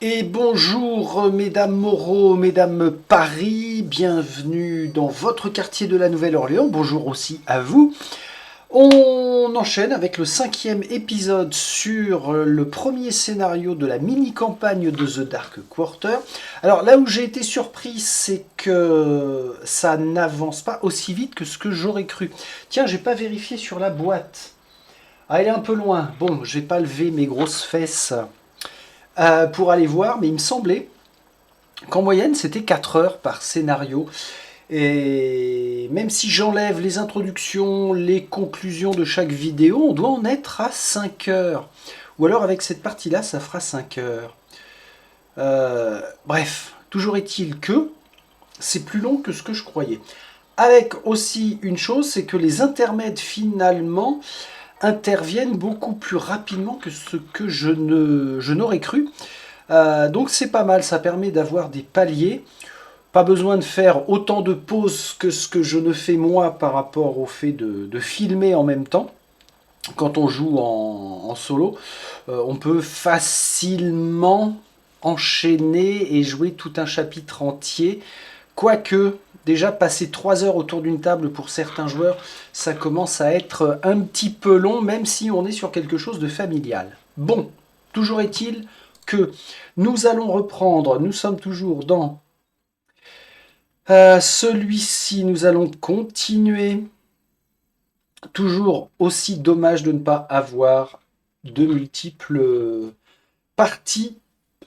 Et bonjour mesdames Moreau, mesdames Paris, bienvenue dans votre quartier de la Nouvelle-Orléans, bonjour aussi à vous. On enchaîne avec le 5e épisode sur le premier scénario de la mini-campagne de The Dark Quarter. Alors là où j'ai été surpris, c'est que ça n'avance pas aussi vite que ce que j'aurais cru. Tiens, j'ai pas vérifié sur la boîte. Ah, elle est un peu loin. Bon, je vais pas lever mes grosses fesses pour aller voir, mais il me semblait qu'en moyenne c'était 4 heures par scénario. Et même si j'enlève les introductions, les conclusions de chaque vidéo, on doit en être à 5 heures. Ou alors avec cette partie-là, ça fera 5 heures. Bref, toujours est-il que c'est plus long que ce que je croyais. Avec aussi une chose, c'est que les intermèdes finalement interviennent beaucoup plus rapidement que ce que je n'aurais cru. Donc c'est pas mal, ça permet d'avoir des paliers. Pas besoin de faire autant de pauses que ce que je ne fais moi par rapport au fait de filmer en même temps. Quand on joue en solo, on peut facilement enchaîner et jouer tout un chapitre entier. Quoique, déjà passer 3 heures autour d'une table pour certains joueurs, ça commence à être un petit peu long, même si on est sur quelque chose de familial. Bon, toujours est-il que nous allons reprendre, nous sommes toujours dans celui-ci, nous allons continuer. Toujours aussi dommage de ne pas avoir de multiples parties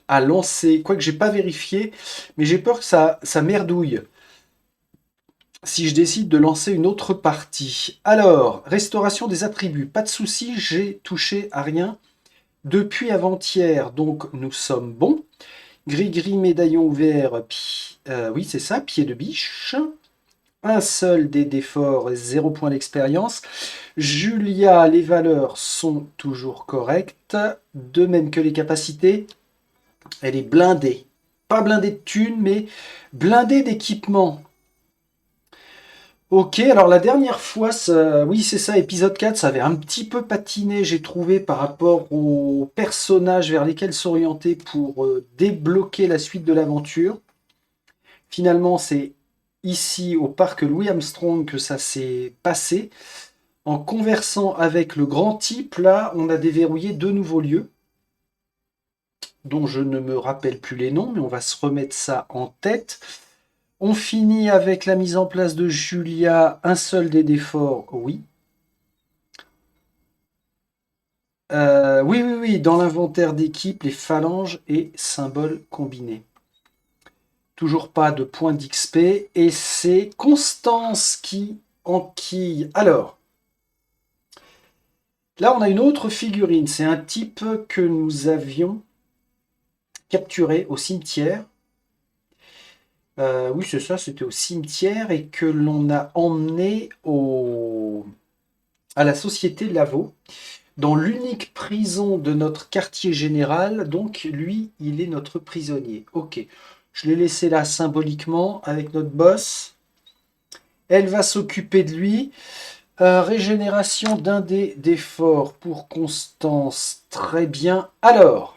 à lancer. Quoique j'ai pas vérifié, mais j'ai peur que ça merdouille si je décide de lancer une autre partie. Alors, restauration des attributs. Pas de souci, j'ai touché à rien depuis avant-hier, donc nous sommes bons. Gris-gris, médaillon ouvert, oui c'est ça, pied de biche. Un seul des déforts, 0 point d'expérience. Julia, les valeurs sont toujours correctes, de même que les capacités. Elle est blindée. Pas blindée de thunes, mais blindée d'équipement. Ok, alors la dernière fois, oui c'est ça, épisode 4, ça avait un petit peu patiné, j'ai trouvé, par rapport aux personnages vers lesquels s'orienter pour débloquer la suite de l'aventure. Finalement, c'est ici au parc Louis Armstrong que ça s'est passé. En conversant avec le grand type, là, on a déverrouillé 2 nouveaux lieux, dont je ne me rappelle plus les noms, mais on va se remettre ça en tête. On finit avec la mise en place de Julia, un seul des déforts, oui. Oui, oui, oui, dans l'inventaire d'équipe, les phalanges et symboles combinés. Toujours pas de points d'XP, et c'est Constance qui enquille. Alors, là, on a une autre figurine. C'est un type que nous avions capturé au cimetière. Oui, c'est ça, c'était au cimetière et que l'on a emmené à la Société Lavaux, dans l'unique prison de notre quartier général. Donc, lui, il est notre prisonnier. Ok, je l'ai laissé là symboliquement avec notre boss. Elle va s'occuper de lui. Régénération d'un dé d'effort pour Constance. Très bien. Alors,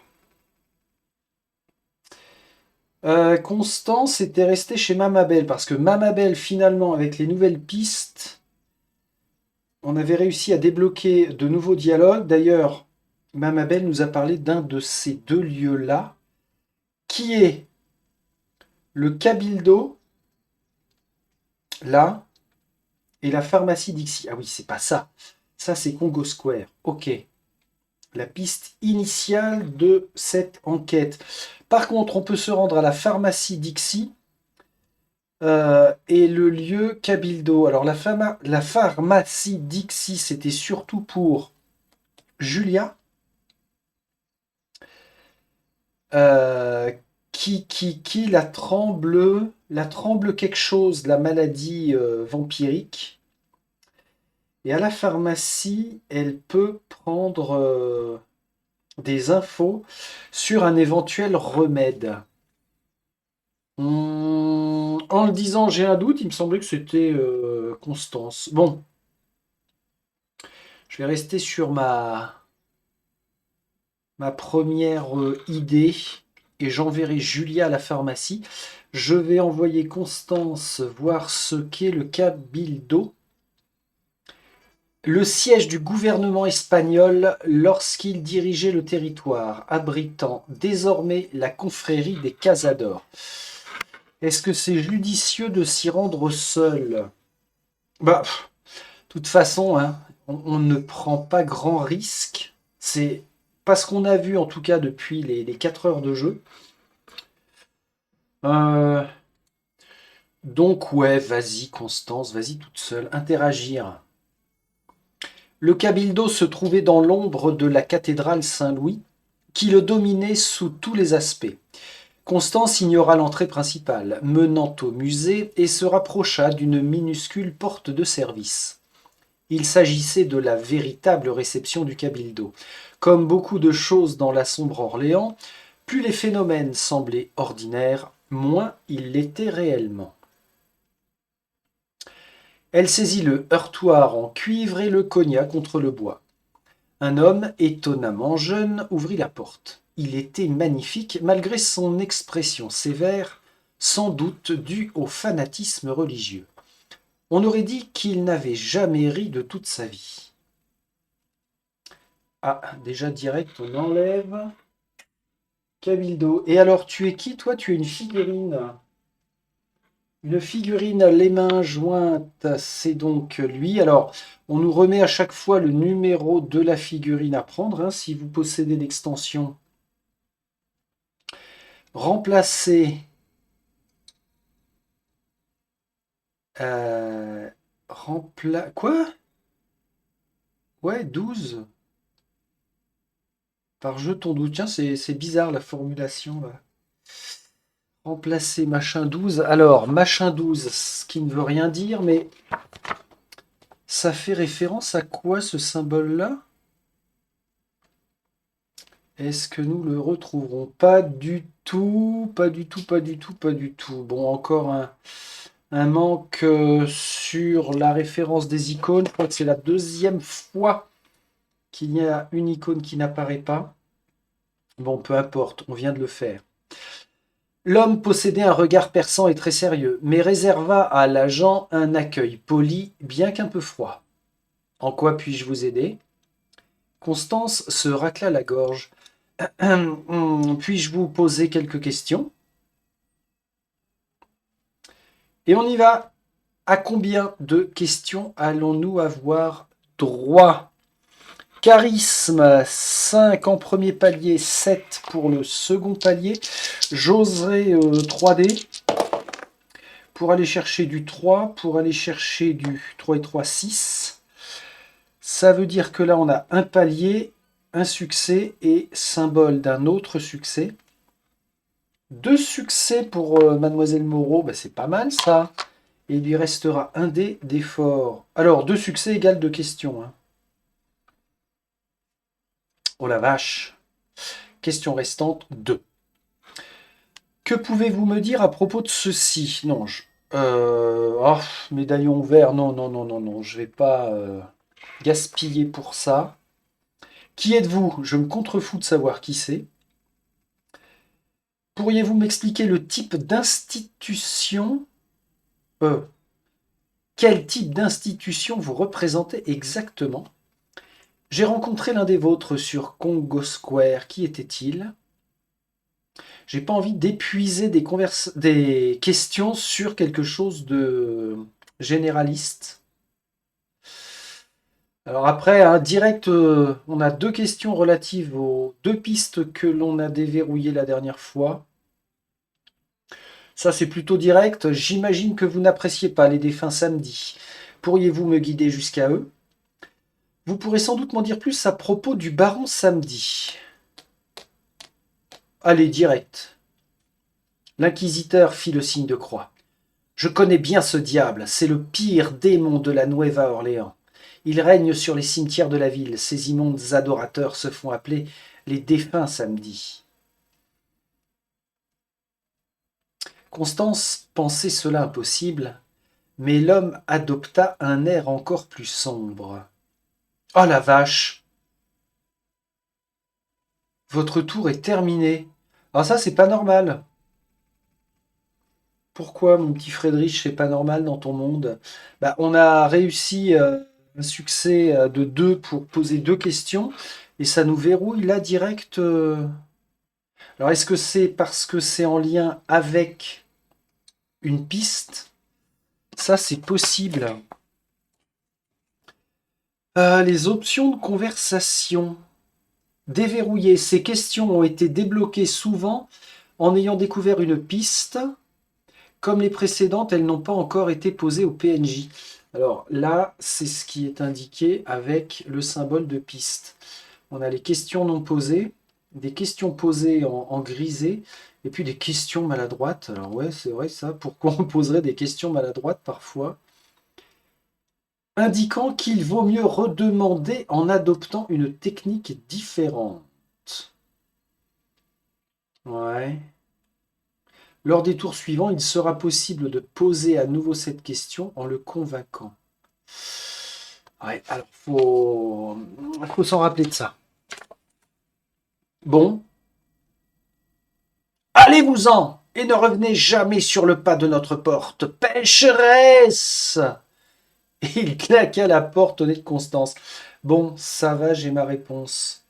Constance était restée chez Mamabelle parce que Mamabelle, finalement, avec les nouvelles pistes, on avait réussi à débloquer de nouveaux dialogues. D'ailleurs, Mamabelle nous a parlé d'un de ces 2 lieux-là, qui est le Cabildo, là, et la pharmacie Dixie. Ah oui, c'est pas ça. Ça, c'est Congo Square. Ok. La piste initiale de cette enquête. Par contre, on peut se rendre à la pharmacie Dixie et le lieu Cabildo. Alors, la pharmacie Dixie, c'était surtout pour Julia, euh, qui la tremble quelque chose, la maladie vampirique. Et à la pharmacie, elle peut prendre des infos sur un éventuel remède. En le disant, j'ai un doute, il me semblait que c'était Constance. Bon, je vais rester sur ma première idée. et j'enverrai Julia à la pharmacie. Je vais envoyer Constance voir ce qu'est le Cabildo, le siège du gouvernement espagnol lorsqu'il dirigeait le territoire, abritant désormais la confrérie des Casadors. Est-ce que c'est judicieux de s'y rendre seul? Bah, de toute façon, hein, on ne prend pas grand risque. C'est pas ce qu'on a vu, en tout cas, depuis les 4 heures de jeu. Euh, donc, ouais, vas-y, Constance, vas-y toute seule. Interagir. Le cabildo se trouvait dans l'ombre de la cathédrale Saint-Louis, qui le dominait sous tous les aspects. Constance ignora l'entrée principale, menant au musée, et se rapprocha d'une minuscule porte de service. Il s'agissait de la véritable réception du cabildo. Comme beaucoup de choses dans la sombre Orléans, plus les phénomènes semblaient ordinaires, moins ils l'étaient réellement. Elle saisit le heurtoir en cuivre et le cogna contre le bois. Un homme, étonnamment jeune, ouvrit la porte. Il était magnifique malgré son expression sévère, sans doute due au fanatisme religieux. On aurait dit qu'il n'avait jamais ri de toute sa vie. Ah, déjà direct, on enlève. Cabildo. Et alors, tu es qui, toi? Tu es une figurine. Une figurine, les mains jointes, c'est donc lui. Alors, on nous remet à chaque fois le numéro de la figurine à prendre, hein, si vous possédez l'extension. Remplacer. Quoi? Ouais, 12 par jeton 12. Tiens, c'est bizarre la formulation là. Remplacer machin 12. Alors, machin 12, ce qui ne veut rien dire, mais ça fait référence à quoi ce symbole-là? Est-ce que nous le retrouverons? Pas du tout, pas du tout, pas du tout, pas du tout. Bon, encore un manque sur la référence des icônes. Je crois que c'est la deuxième fois qu'il y a une icône qui n'apparaît pas. Bon, peu importe, on vient de le faire. L'homme possédait un regard perçant et très sérieux, mais réserva à l'agent un accueil poli, bien qu'un peu froid. En quoi puis-je vous aider? Constance se racla la gorge. Puis-je vous poser quelques questions? Et on y va. À combien de questions allons-nous avoir droit? Charisme, 5 en premier palier, 7 pour le second palier. J'oserai 3D pour aller chercher du 3, pour aller chercher du 3 et 3, 6. Ça veut dire que là, on a un palier, un succès et symbole d'un autre succès. 2 succès pour Mademoiselle Moreau, bah, c'est pas mal ça. Et il lui restera un dé d'effort. Alors, 2 succès égale 2 questions. Hein. Oh la vache. Question restante, 2. Que pouvez-vous me dire à propos de ceci? Non, médaillon ouvert, non, non, non, non, non, je vais pas gaspiller pour ça. Qui êtes-vous? Je me contrefous de savoir qui c'est. Pourriez-vous m'expliquer le type d'institution Quel type d'institution vous représentez exactement? J'ai rencontré l'un des vôtres sur Congo Square. Qui était-il? J'ai pas envie d'épuiser des questions sur quelque chose de généraliste. Alors après, hein, direct, on a 2 questions relatives aux 2 pistes que l'on a déverrouillées la dernière fois. Ça, c'est plutôt direct. J'imagine que vous n'appréciez pas les défunts samedi. Pourriez-vous me guider jusqu'à eux? Vous pourrez sans doute m'en dire plus à propos du baron samedi. Allez, direct. L'inquisiteur fit le signe de croix. Je connais bien ce diable, c'est le pire démon de la Nueva Orléans. Il règne sur les cimetières de la ville. Ces immondes adorateurs se font appeler les défunts samedi. Constance pensait cela impossible, mais l'homme adopta un air encore plus sombre. Oh la vache! Votre tour est terminé. Alors ça, c'est pas normal. Pourquoi, mon petit Friedrich, c'est pas normal dans ton monde? Bah, on a réussi un succès de 2 pour poser 2 questions et ça nous verrouille là direct. Alors, est-ce que c'est parce que c'est en lien avec une piste? Ça, c'est possible. Les options de conversation. Déverrouillées. Ces questions ont été débloquées souvent en ayant découvert une piste. Comme les précédentes, elles n'ont pas encore été posées au PNJ. Alors là, c'est ce qui est indiqué avec le symbole de piste. On a les questions non posées, des questions posées en grisé, et puis des questions maladroites. Alors ouais, c'est vrai ça. Pourquoi on poserait des questions maladroites parfois? Indiquant qu'il vaut mieux redemander en adoptant une technique différente. Ouais. Lors des tours suivants, il sera possible de poser à nouveau cette question en le convainquant. Ouais, alors faut s'en rappeler de ça. Bon, allez-vous-en et ne revenez jamais sur le pas de notre porte, pécheresse! Et il claqua la porte au nez de Constance. Bon, ça va, j'ai ma réponse.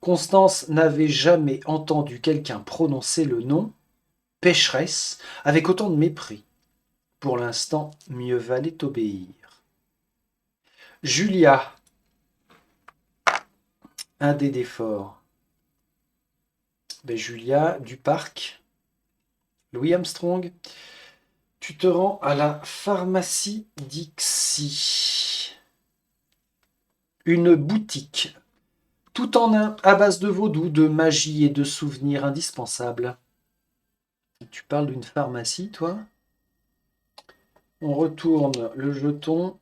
Constance n'avait jamais entendu quelqu'un prononcer le nom pécheresse avec autant de mépris. Pour l'instant, mieux valait obéir. Julia, un dé d'effort. Ben, Julia, du parc, Louis Armstrong, tu te rends à la pharmacie Dixie. Une boutique, tout en un, à base de vaudou, de magie et de souvenirs indispensables. Tu parles d'une pharmacie, toi? On retourne le jeton.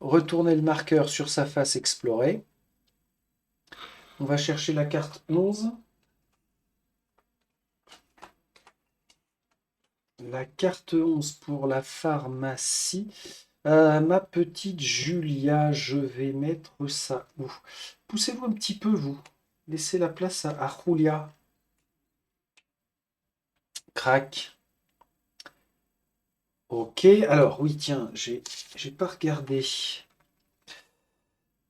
Retourner le marqueur sur sa face explorée. On va chercher la carte 11. La carte 11 pour la pharmacie. Ma petite Julia, je vais mettre ça où? Poussez-vous un petit peu, vous. Laissez la place à Julia. Crac. Ok, alors oui, tiens, j'ai pas regardé.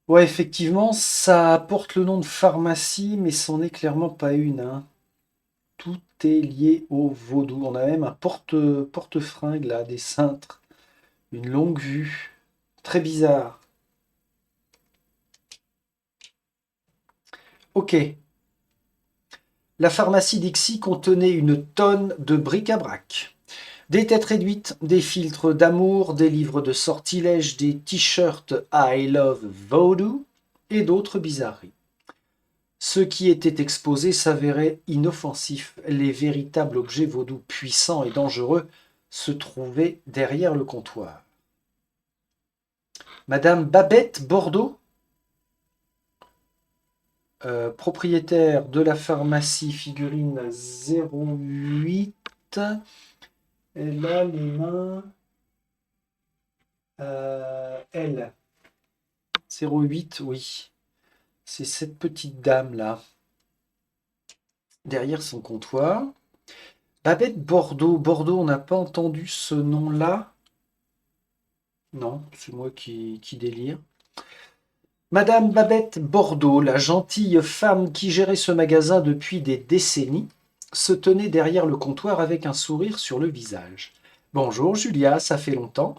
Ouais, effectivement, ça porte le nom de pharmacie, mais c'en est clairement pas une, hein. Tout est lié au vaudou. On a même un porte-fringue là, des cintres. Une longue vue. Très bizarre. Ok. La pharmacie Dixie contenait une tonne de bric-à-brac. Des têtes réduites, des filtres d'amour, des livres de sortilèges, des t-shirts I Love Voodoo et d'autres bizarreries. Ce qui était exposé s'avérait inoffensif. Les véritables objets vaudous puissants et dangereux se trouvaient derrière le comptoir. Madame Babette Bordeaux, propriétaire de la pharmacie figurine 08, elle a les mains... elle, 08, oui. C'est cette petite dame-là, derrière son comptoir. Babette Bordeaux. Bordeaux, on n'a pas entendu ce nom-là. Non, c'est moi qui délire. Madame Babette Bordeaux, la gentille femme qui gérait ce magasin depuis des décennies, se tenait derrière le comptoir avec un sourire sur le visage. Bonjour Julia, ça fait longtemps.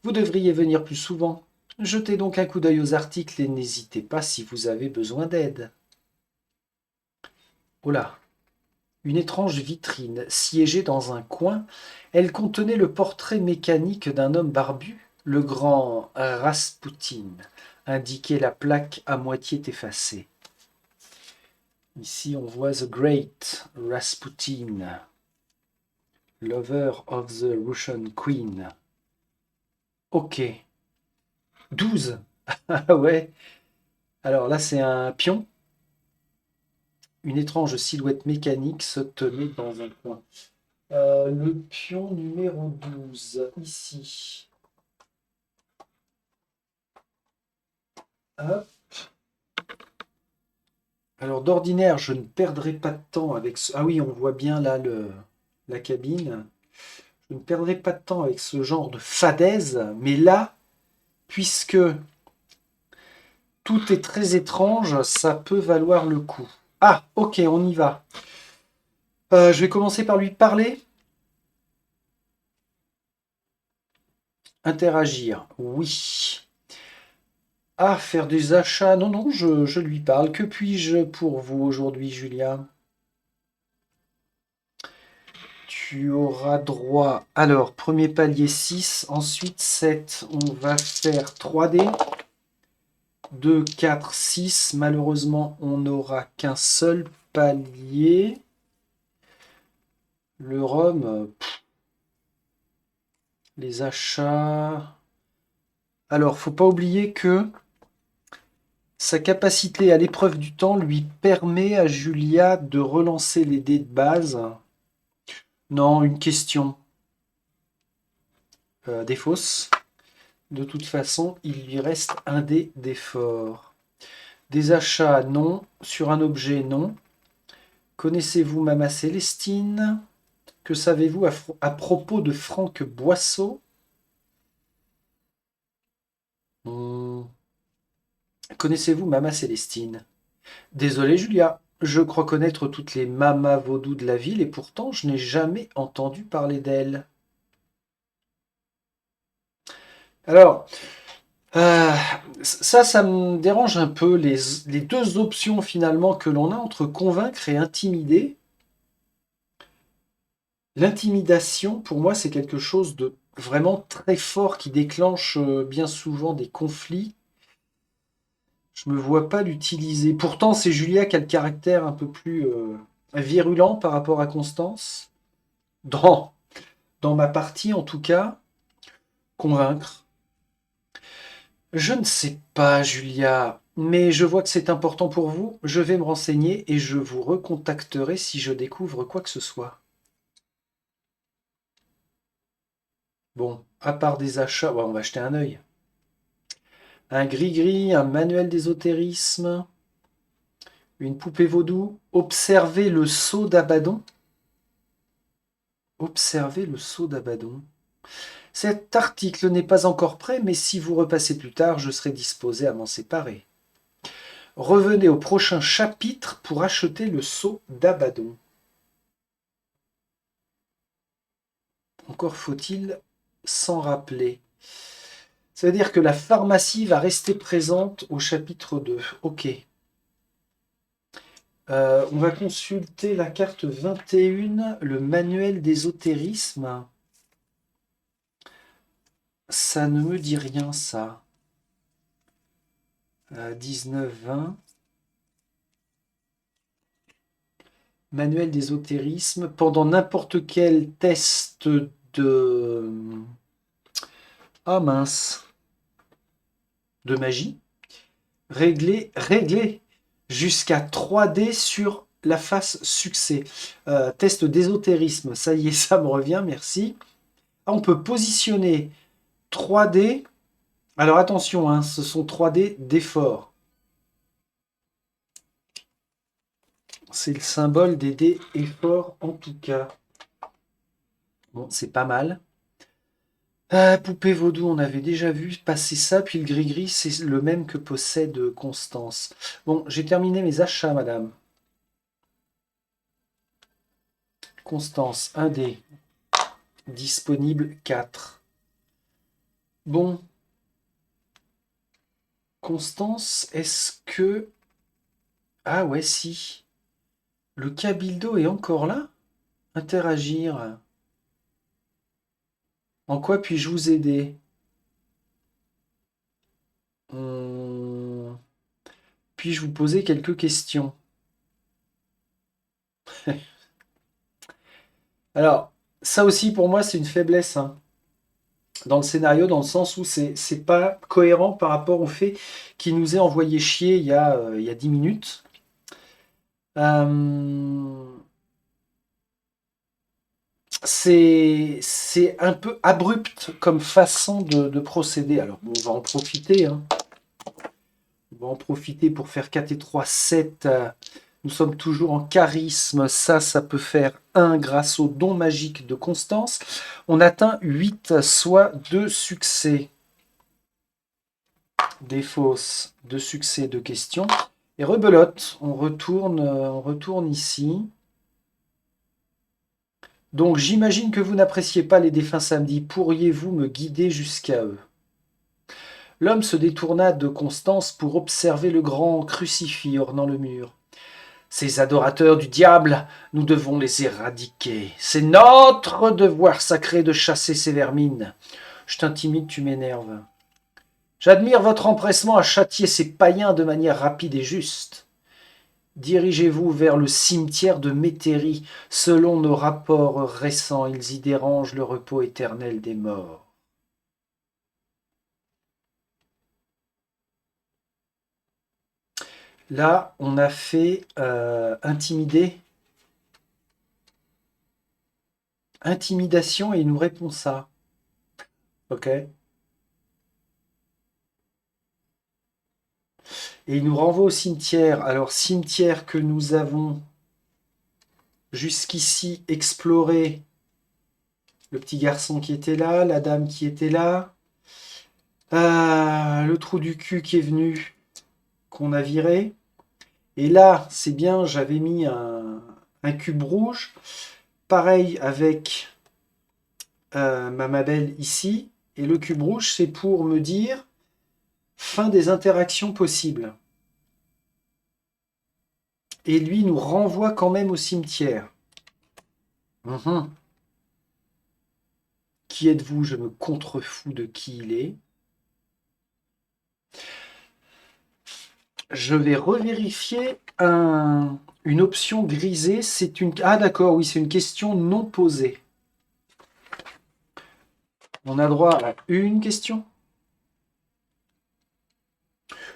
Vous devriez venir plus souvent. Jetez donc un coup d'œil aux articles et n'hésitez pas si vous avez besoin d'aide. Oh là, une étrange vitrine siégeait dans un coin. Elle contenait le portrait mécanique d'un homme barbu, le grand Rasputin, indiquait la plaque à moitié effacée. Ici, on voit The Great Rasputin, lover of the Russian Queen. Ok. 12. Ah ouais. Alors là, c'est un pion. Une étrange silhouette mécanique se tenait dans un coin. Le pion numéro 12, ici. Hop. Alors d'ordinaire, je ne perdrai pas de temps avec ce... Ah oui, on voit bien là la cabine. Je ne perdrai pas de temps avec ce genre de fadaise, mais là, puisque tout est très étrange, ça peut valoir le coup. Ah, ok, on y va. Je vais commencer par lui parler. Interagir, oui. Ah, faire des achats. Non, non, je lui parle. Que puis-je pour vous aujourd'hui, Julia? Tu auras droit. Alors, premier palier 6, ensuite 7. On va faire 3D. 2, 4, 6. Malheureusement, on n'aura qu'un seul palier. Le rhum, les achats. Alors, faut pas oublier que sa capacité à l'épreuve du temps lui permet à Julia de relancer les dés de base. Non, une question. Des fausses. De toute façon, il lui reste un dé d'effort. Des achats, non. Sur un objet, non. Connaissez-vous Mama Célestine? Que savez-vous à propos de Franck Boisseau? Hmm. Connaissez-vous Mama Célestine? Désolé Julia, je crois connaître toutes les mamas vaudou de la ville et pourtant je n'ai jamais entendu parler d'elle. Alors, euh, ça me dérange un peu, les deux options finalement que l'on a entre convaincre et intimider. L'intimidation, pour moi, c'est quelque chose de vraiment très fort qui déclenche bien souvent des conflits. Je me vois pas l'utiliser. Pourtant, c'est Julia qui a le caractère un peu plus virulent par rapport à Constance. Dans, dans ma partie, en tout cas, convaincre. Je ne sais pas, Julia, mais je vois que c'est important pour vous. Je vais me renseigner et je vous recontacterai si je découvre quoi que ce soit. Bon, à part des achats, ouais, on va jeter un œil. Un gris-gris, un manuel d'ésotérisme, une poupée vaudou. Observez le sceau d'Abaddon. Observez le sceau d'Abaddon. Cet article n'est pas encore prêt, mais si vous repassez plus tard, je serai disposé à m'en séparer. Revenez au prochain chapitre pour acheter le sceau d'Abaddon. Encore faut-il s'en rappeler. Ça veut dire que la pharmacie va rester présente au chapitre 2. Ok. On va consulter la carte 21, le manuel d'ésotérisme. Ça ne me dit rien, ça. 19-20. Manuel d'ésotérisme. Pendant n'importe quel test de... Ah mince. De magie. Régler jusqu'à 3D sur la face succès. Test d'ésotérisme. Ça y est, ça me revient, merci. Ah, on peut positionner 3D. Alors attention, hein, ce sont 3D d'effort. C'est le symbole des dés efforts en tout cas. Bon, c'est pas mal. Poupée vaudou, on avait déjà vu passer ça, puis le gris-gris, c'est le même que possède Constance. Bon, j'ai terminé mes achats, madame. Constance, un dé. Disponible 4. Bon. Constance, est-ce que... Ah ouais, si. Le cabildo est encore là? Interagir. En quoi puis-je vous aider? Hum, Puis-je vous poser quelques questions? Alors, ça aussi pour moi c'est une faiblesse hein, dans le scénario, dans le sens où c'est pas cohérent par rapport au fait qu'il nous ait envoyé chier il y a 10 minutes. Euh, c'est un peu abrupt comme façon de procéder. Alors, bon, on va en profiter. Hein. On va en profiter pour faire 4 et 3, 7. Nous sommes toujours en charisme. Ça peut faire 1 grâce au don magique de Constance. On atteint 8, soit 2 succès. Des fausses, 2 succès, 2 questions. Et rebelote, on retourne ici. Donc j'imagine que vous n'appréciez pas les défunts samedis. Pourriez-vous me guider jusqu'à eux? L'homme se détourna de Constance pour observer le grand crucifix ornant le mur. Ces adorateurs du diable, nous devons les éradiquer. C'est notre devoir sacré de chasser ces vermines. Je t'intimide, tu m'énerves. J'admire votre empressement à châtier ces païens de manière rapide et juste. Dirigez-vous vers le cimetière de Métairie. Selon nos rapports récents, ils y dérangent le repos éternel des morts. Là, on a fait intimider. Intimidation et il nous répond ça. Ok. Et il nous renvoie au cimetière. Alors, cimetière que nous avons jusqu'ici exploré. Le petit garçon qui était là, la dame qui était là. Le trou du cul qui est venu, qu'on a viré. Et là, c'est bien, j'avais mis un cube rouge. Pareil avec ma Mabel ici. Et le cube rouge, c'est pour me dire fin des interactions possibles. Et lui nous renvoie quand même au cimetière. Qui êtes-vous? Je me contrefous de qui il est. Je vais revérifier une option grisée. C'est une... Ah d'accord, oui, c'est une question non posée. On a droit à une question.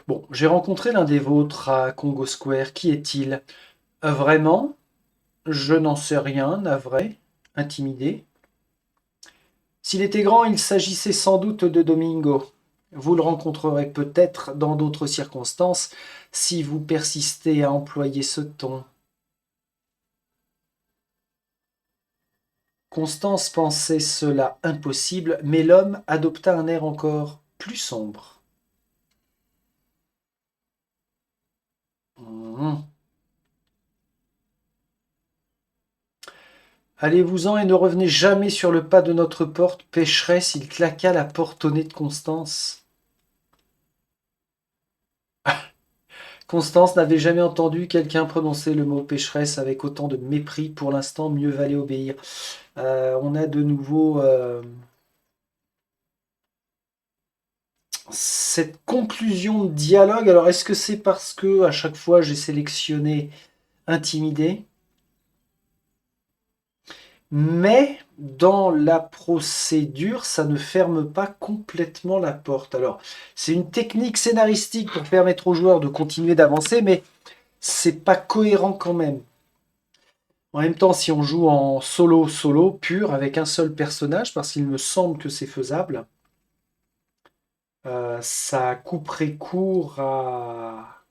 Bon, j'ai rencontré l'un des vôtres à Congo Square. Qui est-il? Vraiment? Je n'en sais rien, navré. Intimidé. S'il était grand, il s'agissait sans doute de Domingo. Vous le rencontrerez peut-être dans d'autres circonstances si vous persistez à employer ce ton. Constance pensait cela impossible, mais l'homme adopta un air encore plus sombre. Hum. Allez-vous-en et ne revenez jamais sur le pas de notre porte, pécheresse. Il claqua la porte au nez de Constance. Constance n'avait jamais entendu quelqu'un prononcer le mot pécheresse avec autant de mépris. Pour l'instant, mieux valait obéir. On a de nouveau cette conclusion de dialogue. Alors, est-ce que c'est parce que à chaque fois j'ai sélectionné intimidé? Mais dans la procédure, ça ne ferme pas complètement la porte. Alors, c'est une technique scénaristique pour permettre aux joueurs de continuer d'avancer, mais c'est pas cohérent quand même. En même temps, si on joue en solo pur avec un seul personnage, parce qu'il me semble que c'est faisable, ça couperait court à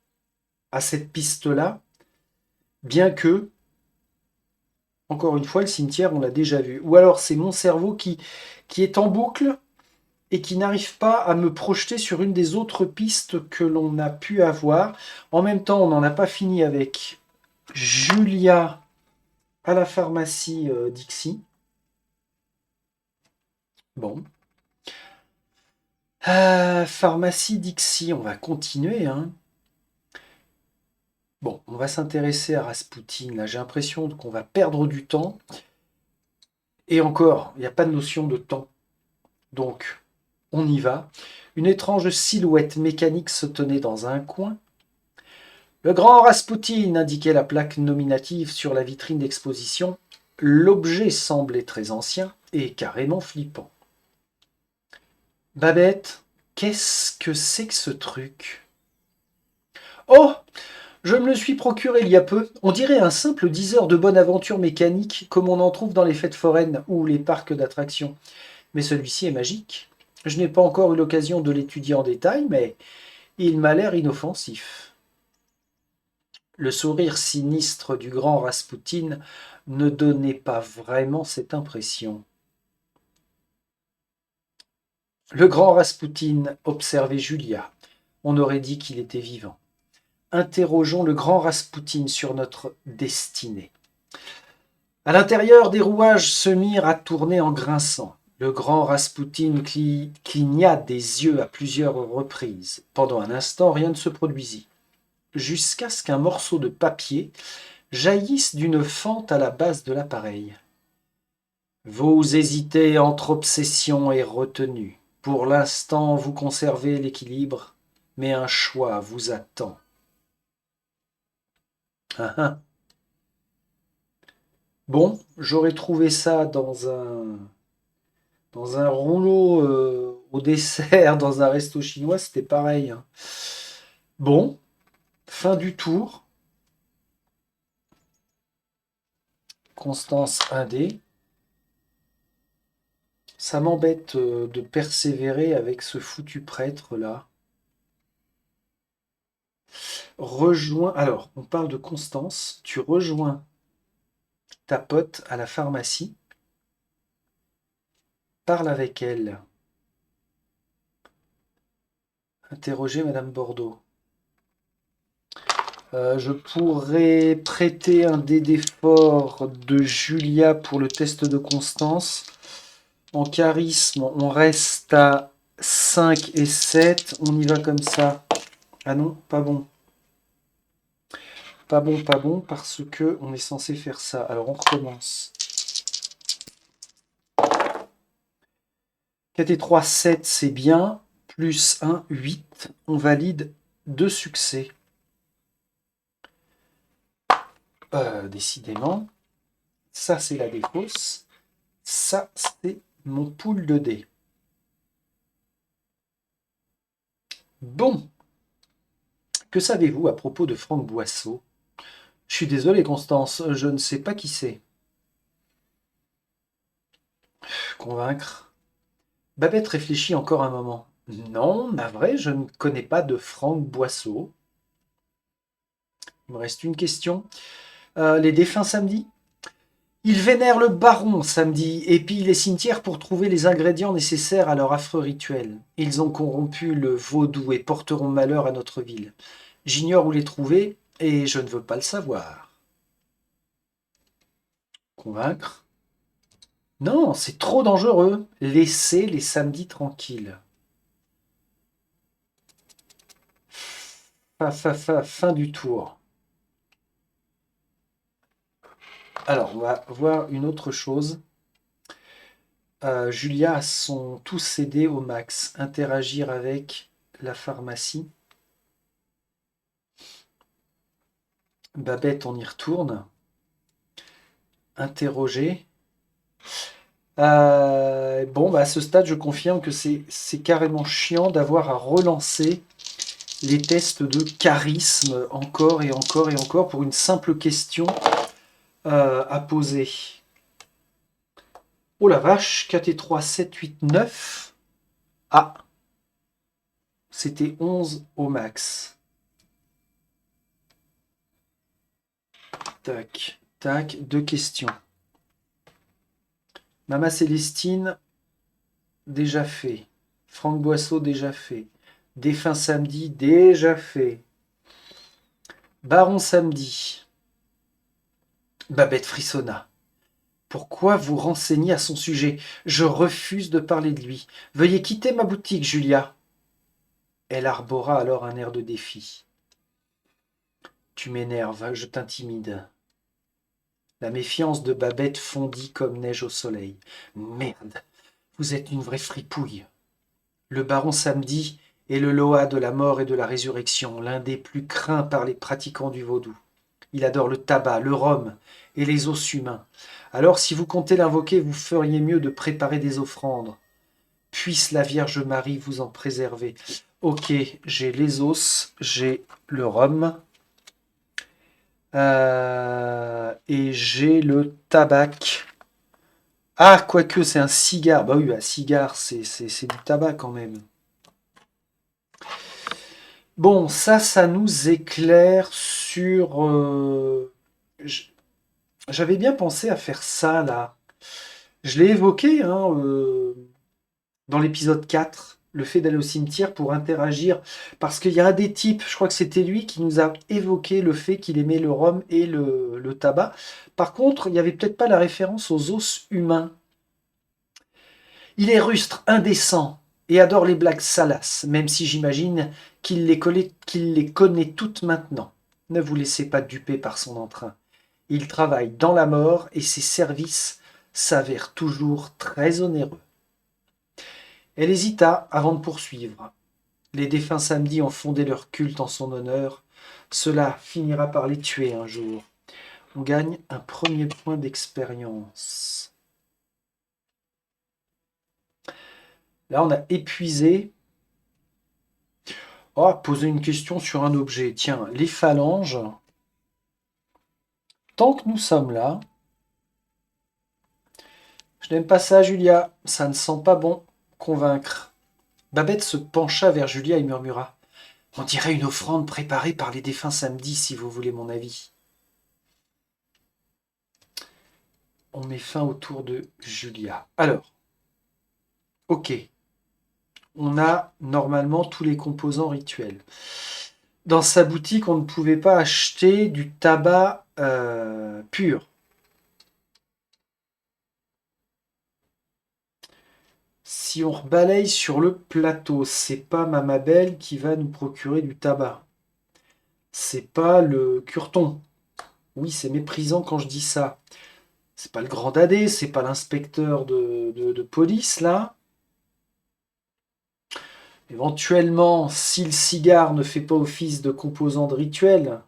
cette piste-là, bien que, encore une fois, le cimetière, on l'a déjà vu. Ou alors c'est mon cerveau qui est en boucle et qui n'arrive pas à me projeter sur une des autres pistes que l'on a pu avoir. En même temps, on n'en a pas fini avec Julia à la pharmacie Dixie. Bon. Pharmacie Dixie, on va continuer. Hein. Bon, on va s'intéresser à Rasputin. Là, j'ai l'impression qu'on va perdre du temps. Et encore, il n'y a pas de notion de temps. Donc, on y va. Une étrange silhouette mécanique se tenait dans un coin. Le grand Rasputin, indiquait la plaque nominative sur la vitrine d'exposition. L'objet semblait très ancien et carrément flippant. Babette, qu'est-ce que c'est que ce truc? Oh! Je me le suis procuré il y a peu. On dirait un simple diseur de bonne aventure mécanique, comme on en trouve dans les fêtes foraines ou les parcs d'attractions. Mais celui-ci est magique. Je n'ai pas encore eu l'occasion de l'étudier en détail, mais Il m'a l'air inoffensif. Le sourire sinistre du grand Raspoutine ne donnait pas vraiment cette impression. Le grand Raspoutine observait Julia. On aurait dit qu'il était vivant. Interrogeons le grand Raspoutine sur notre destinée. À l'intérieur, des rouages se mirent à tourner en grinçant. Le grand Raspoutine cligna des yeux à plusieurs reprises. Pendant un instant, rien ne se produisit, jusqu'à ce qu'un morceau de papier jaillisse d'une fente à la base de l'appareil. Vous hésitez entre obsession et retenue. Pour l'instant, vous conservez l'équilibre, mais un choix vous attend. Ah, ah. Bon, j'aurais trouvé ça dans un rouleau au dessert, dans un resto chinois, c'était pareil, hein. Bon, fin du tour. Constance 1D. Ça m'embête de persévérer avec ce foutu prêtre là. Rejoins. Alors, on parle de Constance. Tu rejoins ta pote à la pharmacie. Parle avec elle. Interroger Madame Bordeaux. Je pourrais prêter un dé d'effort de Julia pour le test de Constance. En charisme, on reste à 5 et 7. On y va comme ça. Ah non, pas bon. Pas bon, pas bon, parce que on est censé faire ça. Alors on recommence. 4 et 3, 7, c'est bien. Plus 1, 8. On valide 2 succès. Décidément. Ça, c'est la défausse. Ça, c'est mon pool de dés. Bon. Que savez-vous à propos de Franck Boisseau? Je suis désolé, Constance, je ne sais pas qui c'est. Convaincre. Babette réfléchit encore un moment. Non, navré, je ne connais pas de Franck Boisseau. Il me reste une question. Les défunts samedi? Ils vénèrent le baron samedi et pillent les cimetières pour trouver les ingrédients nécessaires à leur affreux rituel. Ils ont corrompu le vaudou et porteront malheur à notre ville. J'ignore où les trouver et je ne veux pas le savoir. Convaincre? Non, c'est trop dangereux. Laissez les samedis tranquilles. Fin du tour. Alors, on va voir une autre chose. Julia a tous ses dés au max. Interagir avec la pharmacie. Babette, on y retourne. Interroger. Bon, à ce stade, je confirme que c'est carrément chiant d'avoir à relancer les tests de charisme encore et encore et encore pour une simple question à poser. Oh la vache, 4 et 3, 7, 8, 9. Ah, c'était 11 au max. Tac, tac, 2 questions. Mama Célestine, déjà fait. Franck Boisseau, déjà fait. Défunt samedi, déjà fait. Baron samedi. Babette frissonna. Pourquoi vous renseignez à son sujet? Je refuse de parler de lui. Veuillez quitter ma boutique, Julia. Elle arbora alors un air de défi. Tu m'énerves, je t'intimide. La méfiance de Babette fondit comme neige au soleil. Merde, vous êtes une vraie fripouille. Le baron samedi est le Loa de la mort et de la résurrection, l'un des plus craints par les pratiquants du vaudou. Il adore le tabac, le rhum et les os humains. Alors, si vous comptez l'invoquer, vous feriez mieux de préparer des offrandes. Puisse la Vierge Marie vous en préserver. Ok, j'ai les os, j'ai le rhum, et j'ai le tabac. Ah, quoique, c'est un cigare. Bah oui, un cigare, c'est du tabac quand même. Bon, ça nous éclaire sur... j- J'avais bien pensé à faire ça, là. Je l'ai évoqué hein, dans l'épisode 4, le fait d'aller au cimetière pour interagir. Parce qu'il y a un des types, je crois que c'était lui, qui nous a évoqué le fait qu'il aimait le rhum et le tabac. Par contre, il n'y avait peut-être pas la référence aux os humains. Il est rustre, indécent et adore les blagues salaces, même si j'imagine qu'il les connaît toutes maintenant. Ne vous laissez pas duper par son entrain. Il travaille dans la mort et ses services s'avèrent toujours très onéreux. Elle hésita avant de poursuivre. Les défunts samedis ont fondé leur culte en son honneur. Cela finira par les tuer un jour. On gagne un premier point d'expérience. Là, on a épuisé. Oh, poser une question sur un objet. Tiens, les phalanges. Tant que nous sommes là, je n'aime pas ça, Julia. Ça ne sent pas bon. Convaincre. Babette se pencha vers Julia et murmura. On dirait une offrande préparée par les défunts samedi, si vous voulez mon avis. On met fin au tour de Julia. Alors, ok. On a normalement tous les composants rituels. Dans sa boutique, on ne pouvait pas acheter du tabac pur. Si on rebalaye sur le plateau, c'est pas Mama Belle qui va nous procurer du tabac. C'est pas le curton. Oui, c'est méprisant quand je dis ça. C'est pas le grand dadé, c'est pas l'inspecteur de police, là. Éventuellement, si le cigare ne fait pas office de composant de rituel,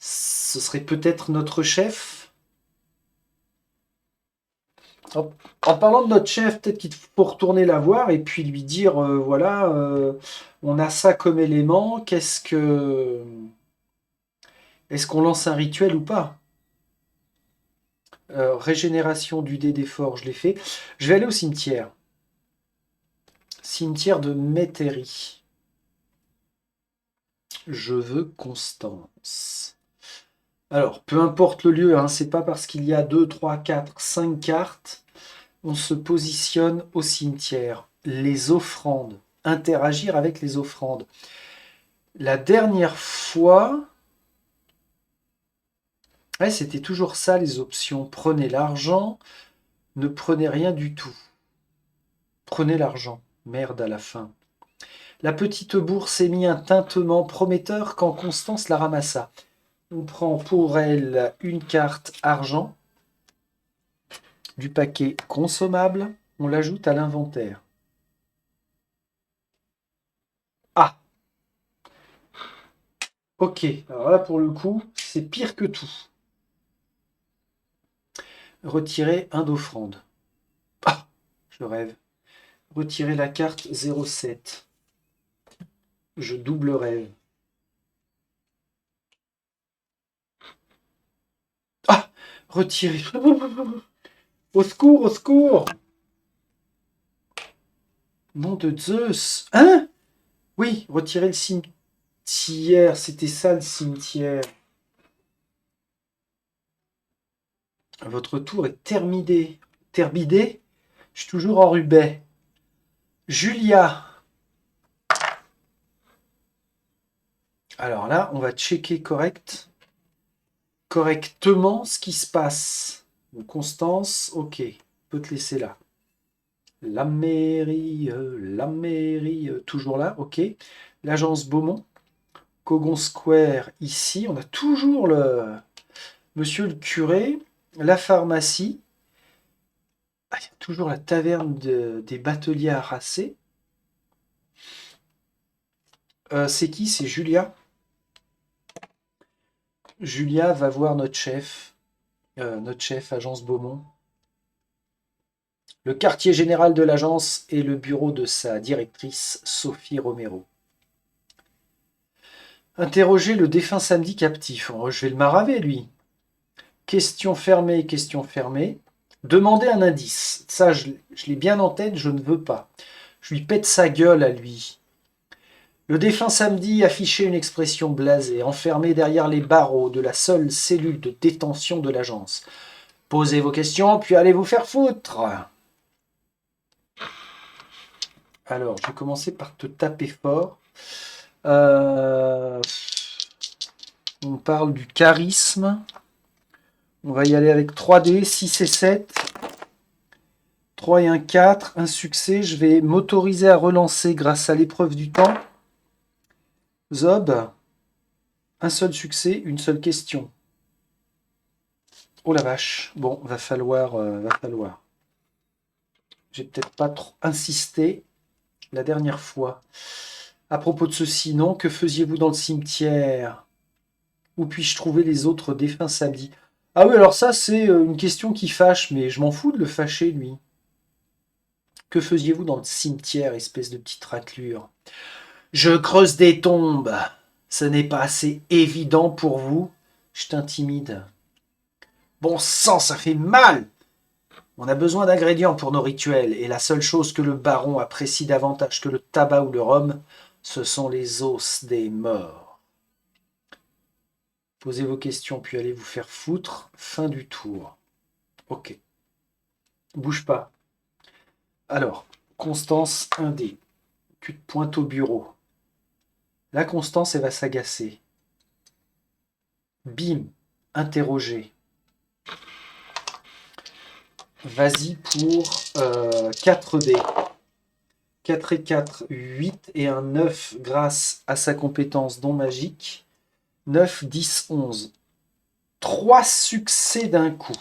ce serait peut-être notre chef. En parlant de notre chef, peut-être qu'il faut retourner la voir et puis lui dire, voilà, on a ça comme élément, est-ce qu'on lance un rituel ou pas? Régénération du dé d'effort, je l'ai fait. Je vais aller au cimetière. Cimetière de Métairie. Je veux Constance. Alors, peu importe le lieu, hein, c'est pas parce qu'il y a 2, 3, 4, 5 cartes, on se positionne au cimetière. Les offrandes. Interagir avec les offrandes. La dernière fois, ouais, c'était toujours ça les options. Prenez l'argent, ne prenez rien du tout. Prenez l'argent. Merde à la fin. La petite bourse émit un tintement prometteur quand Constance la ramassa. On prend pour elle une carte argent du paquet consommable. On l'ajoute à l'inventaire. Ah, ok. Alors là, pour le coup, c'est pire que tout. Retirer un d'offrande. Ah, je rêve. Retirer la carte 07. Je double rêve. Ah, retirer. Au secours, au secours. Nom de Zeus. Hein? Oui, retirer le cimetière. C'était ça le cimetière. Votre tour est terminé. Terbidé? Je suis toujours en rubais. Julia. Alors là, on va checker correctement ce qui se passe. Donc, Constance, ok. On peut te laisser là. La mairie, toujours là, ok. L'agence Beaumont. Cogon Square, ici. On a toujours le monsieur le curé. La pharmacie. Ah, il y a toujours la taverne des bateliers harassés. C'est qui? C'est Julia. Julia va voir notre chef, agence Beaumont. Le quartier général de l'agence et le bureau de sa directrice, Sophie Romero. Interroger le défunt samedi captif. Oh, je vais le maraver, lui. Question fermée, question fermée. Demander un indice. Ça, je l'ai bien en tête, je ne veux pas. Je lui pète sa gueule à lui. Le défunt samedi affichait une expression blasée, enfermé derrière les barreaux de la seule cellule de détention de l'agence. Posez vos questions, puis allez vous faire foutre. Alors, je vais commencer par te taper fort. On parle du charisme. On va y aller avec 3D, 6 et 7. 3 et un 4, un succès. Je vais m'autoriser à relancer grâce à l'épreuve du temps. Zob, un seul succès, une seule question. Oh la vache. Bon, va falloir. J'ai peut-être pas trop insisté la dernière fois. À propos de ceci, non, que faisiez-vous dans le cimetière? Où puis-je trouver les autres défunts samedi? Ah oui, alors ça, c'est une question qui fâche, mais je m'en fous de le fâcher, lui. Que faisiez-vous dans le cimetière, espèce de petite raclure? Je creuse des tombes. Ce n'est pas assez évident pour vous? Je t'intimide. Bon sang, ça fait mal! On a besoin d'ingrédients pour nos rituels, et la seule chose que le baron apprécie davantage que le tabac ou le rhum, ce sont les os des morts. Posez vos questions, puis allez vous faire foutre. Fin du tour. Ok. Bouge pas. Alors, Constance 1D. Tu te pointes au bureau. Là, Constance, elle va s'agacer. Bim. Interroger. Vas-y pour 4D. 4 et 4, 8 et un 9 grâce à sa compétence don magique. 9, 10, 11. 3 succès d'un coup.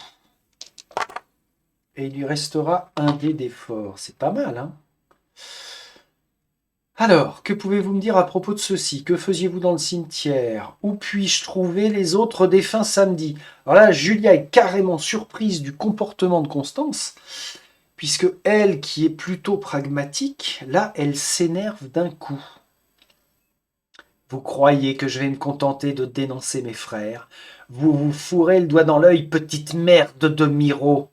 Et il lui restera un dé d'effort. C'est pas mal, hein? Alors, que pouvez-vous me dire à propos de ceci? Que faisiez-vous dans le cimetière? Où puis-je trouver les autres défunts samedi? Alors là, Julia est carrément surprise du comportement de Constance, puisque elle, qui est plutôt pragmatique, là, elle s'énerve d'un coup. Vous croyez que je vais me contenter de dénoncer mes frères? Vous vous fourrez le doigt dans l'œil, petite merde de Miro.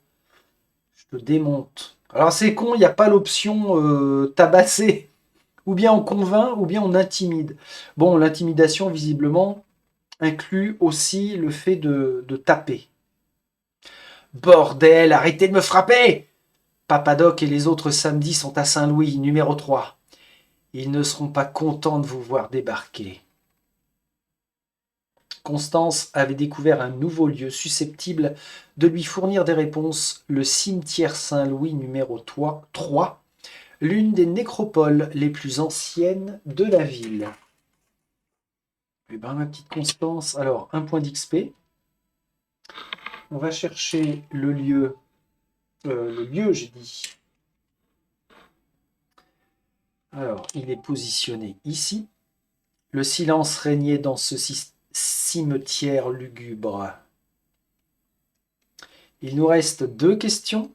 Je te démonte. Alors c'est con, il n'y a pas l'option tabasser. Ou bien on convainc, ou bien on intimide. Bon, l'intimidation, visiblement, inclut aussi le fait de taper. Bordel, arrêtez de me frapper! Papadoc et les autres samedis sont à Saint-Louis, numéro 3. Ils ne seront pas contents de vous voir débarquer. Constance avait découvert un nouveau lieu susceptible de lui fournir des réponses, le cimetière Saint-Louis numéro 3, l'une des nécropoles les plus anciennes de la ville. Eh ben, ma petite Constance, alors, un point d'XP. On va chercher le lieu, j'ai dit. Alors, il est positionné ici. Le silence régnait dans ce cimetière lugubre. Il nous reste 2 questions.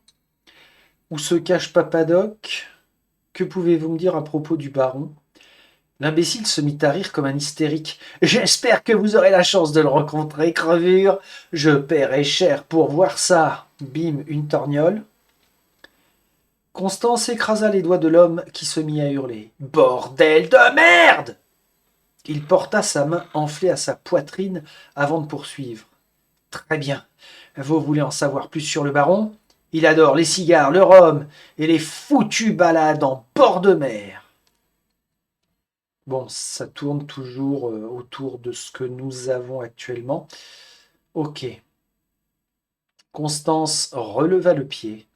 Où se cache Papadoc? Que pouvez-vous me dire à propos du baron? L'imbécile se mit à rire comme un hystérique. J'espère que vous aurez la chance de le rencontrer, crevure. Je paierai cher pour voir ça. Bim, une torgnole. Constance écrasa les doigts de l'homme qui se mit à hurler. Bordel de merde! Il porta sa main enflée à sa poitrine avant de poursuivre. Très bien. Vous voulez en savoir plus sur le baron? Il adore les cigares, le rhum et les foutues balades en bord de mer. Bon, ça tourne toujours autour de ce que nous avons actuellement. Ok. Constance releva le pied.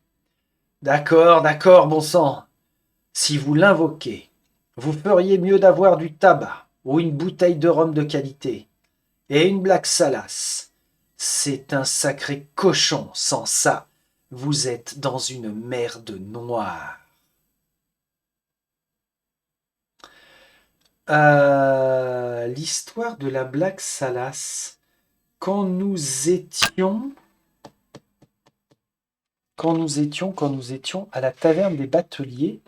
D'accord, bon sang. Si vous l'invoquez, vous feriez mieux d'avoir du tabac ou une bouteille de rhum de qualité et une Black Salas. C'est un sacré cochon. Sans ça, vous êtes dans une merde noire. L'histoire de la Black Salas. Quand nous étions à la taverne des Bateliers,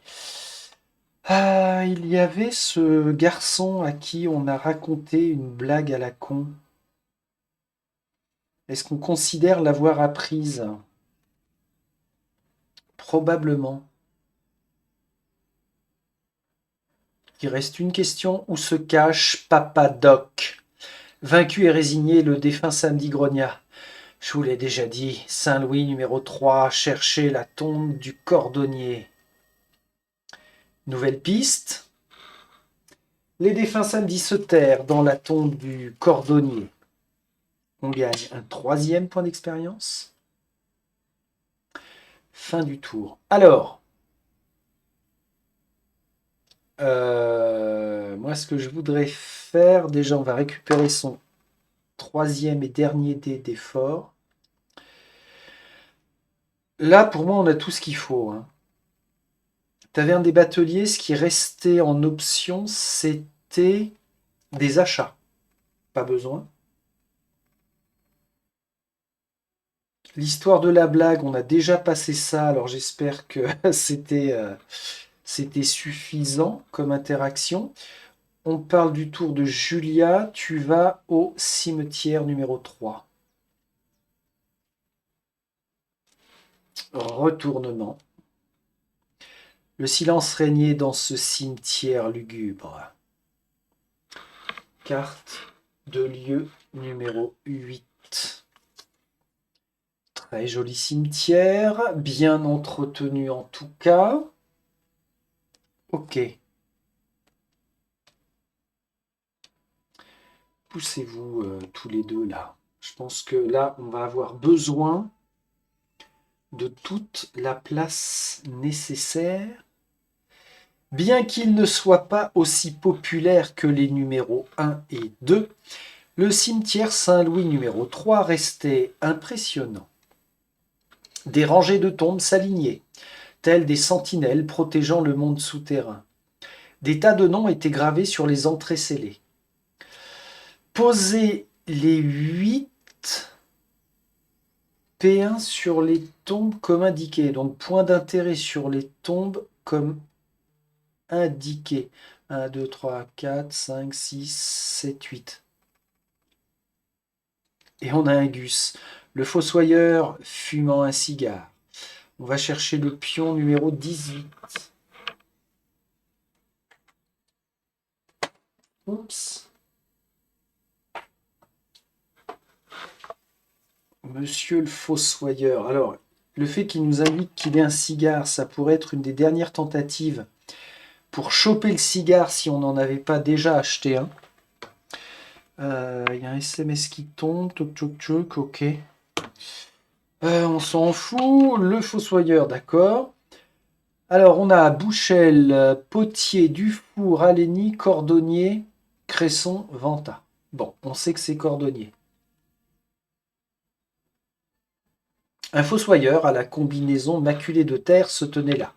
il y avait ce garçon à qui on a raconté une blague à la con. Est-ce qu'on considère l'avoir apprise? Probablement. Il reste une question. Où se cache Papa Doc? Vaincu et résigné, le défunt Samedi grogna. Je vous l'ai déjà dit, Saint-Louis numéro 3, cherchez la tombe du cordonnier. Nouvelle piste. Les défunts Samedi se terrent dans la tombe du cordonnier. On gagne un 3e point d'expérience. Fin du tour. Alors, moi ce que je voudrais faire, déjà on va récupérer son 3e et dernier dé d'effort. Là pour moi on a tout ce qu'il faut. Hein. Taverne des Bateliers, ce qui restait en option, c'était des achats. Pas besoin. L'histoire de la blague, on a déjà passé ça, alors j'espère que c'était suffisant comme interaction. On parle du tour de Julia, tu vas au cimetière numéro 3. Retournement. Le silence régnait dans ce cimetière lugubre. Carte de lieu numéro 8. Très joli cimetière, bien entretenu en tout cas. Ok. Poussez-vous tous les deux là. Je pense que là, on va avoir besoin de toute la place nécessaire. Bien qu'il ne soit pas aussi populaire que les numéros 1 et 2, le cimetière Saint-Louis numéro 3 restait impressionnant. Des rangées de tombes s'alignaient, telles des sentinelles protégeant le monde souterrain. Des tas de noms étaient gravés sur les entrées scellées. Posez les 8 P1 sur les tombes comme indiqué. Donc point d'intérêt sur les tombes comme indiqué. 1, 2, 3, 4, 5, 6, 7, 8. Et on a un Gus. Le fossoyeur fumant un cigare. On va chercher le pion numéro 18. Oups. Monsieur le fossoyeur. Alors, le fait qu'il nous indique qu'il ait un cigare, ça pourrait être une des dernières tentatives pour choper le cigare si on n'en avait pas déjà acheté un. Il y a un SMS qui tombe. Ok. On s'en fout. Le fossoyeur, d'accord. Alors, on a Bouchel, Potier, Dufour, Alény, Cordonnier, Cresson, Vanta. Bon, on sait que c'est Cordonnier. Un fossoyeur à la combinaison maculée de terre se tenait là,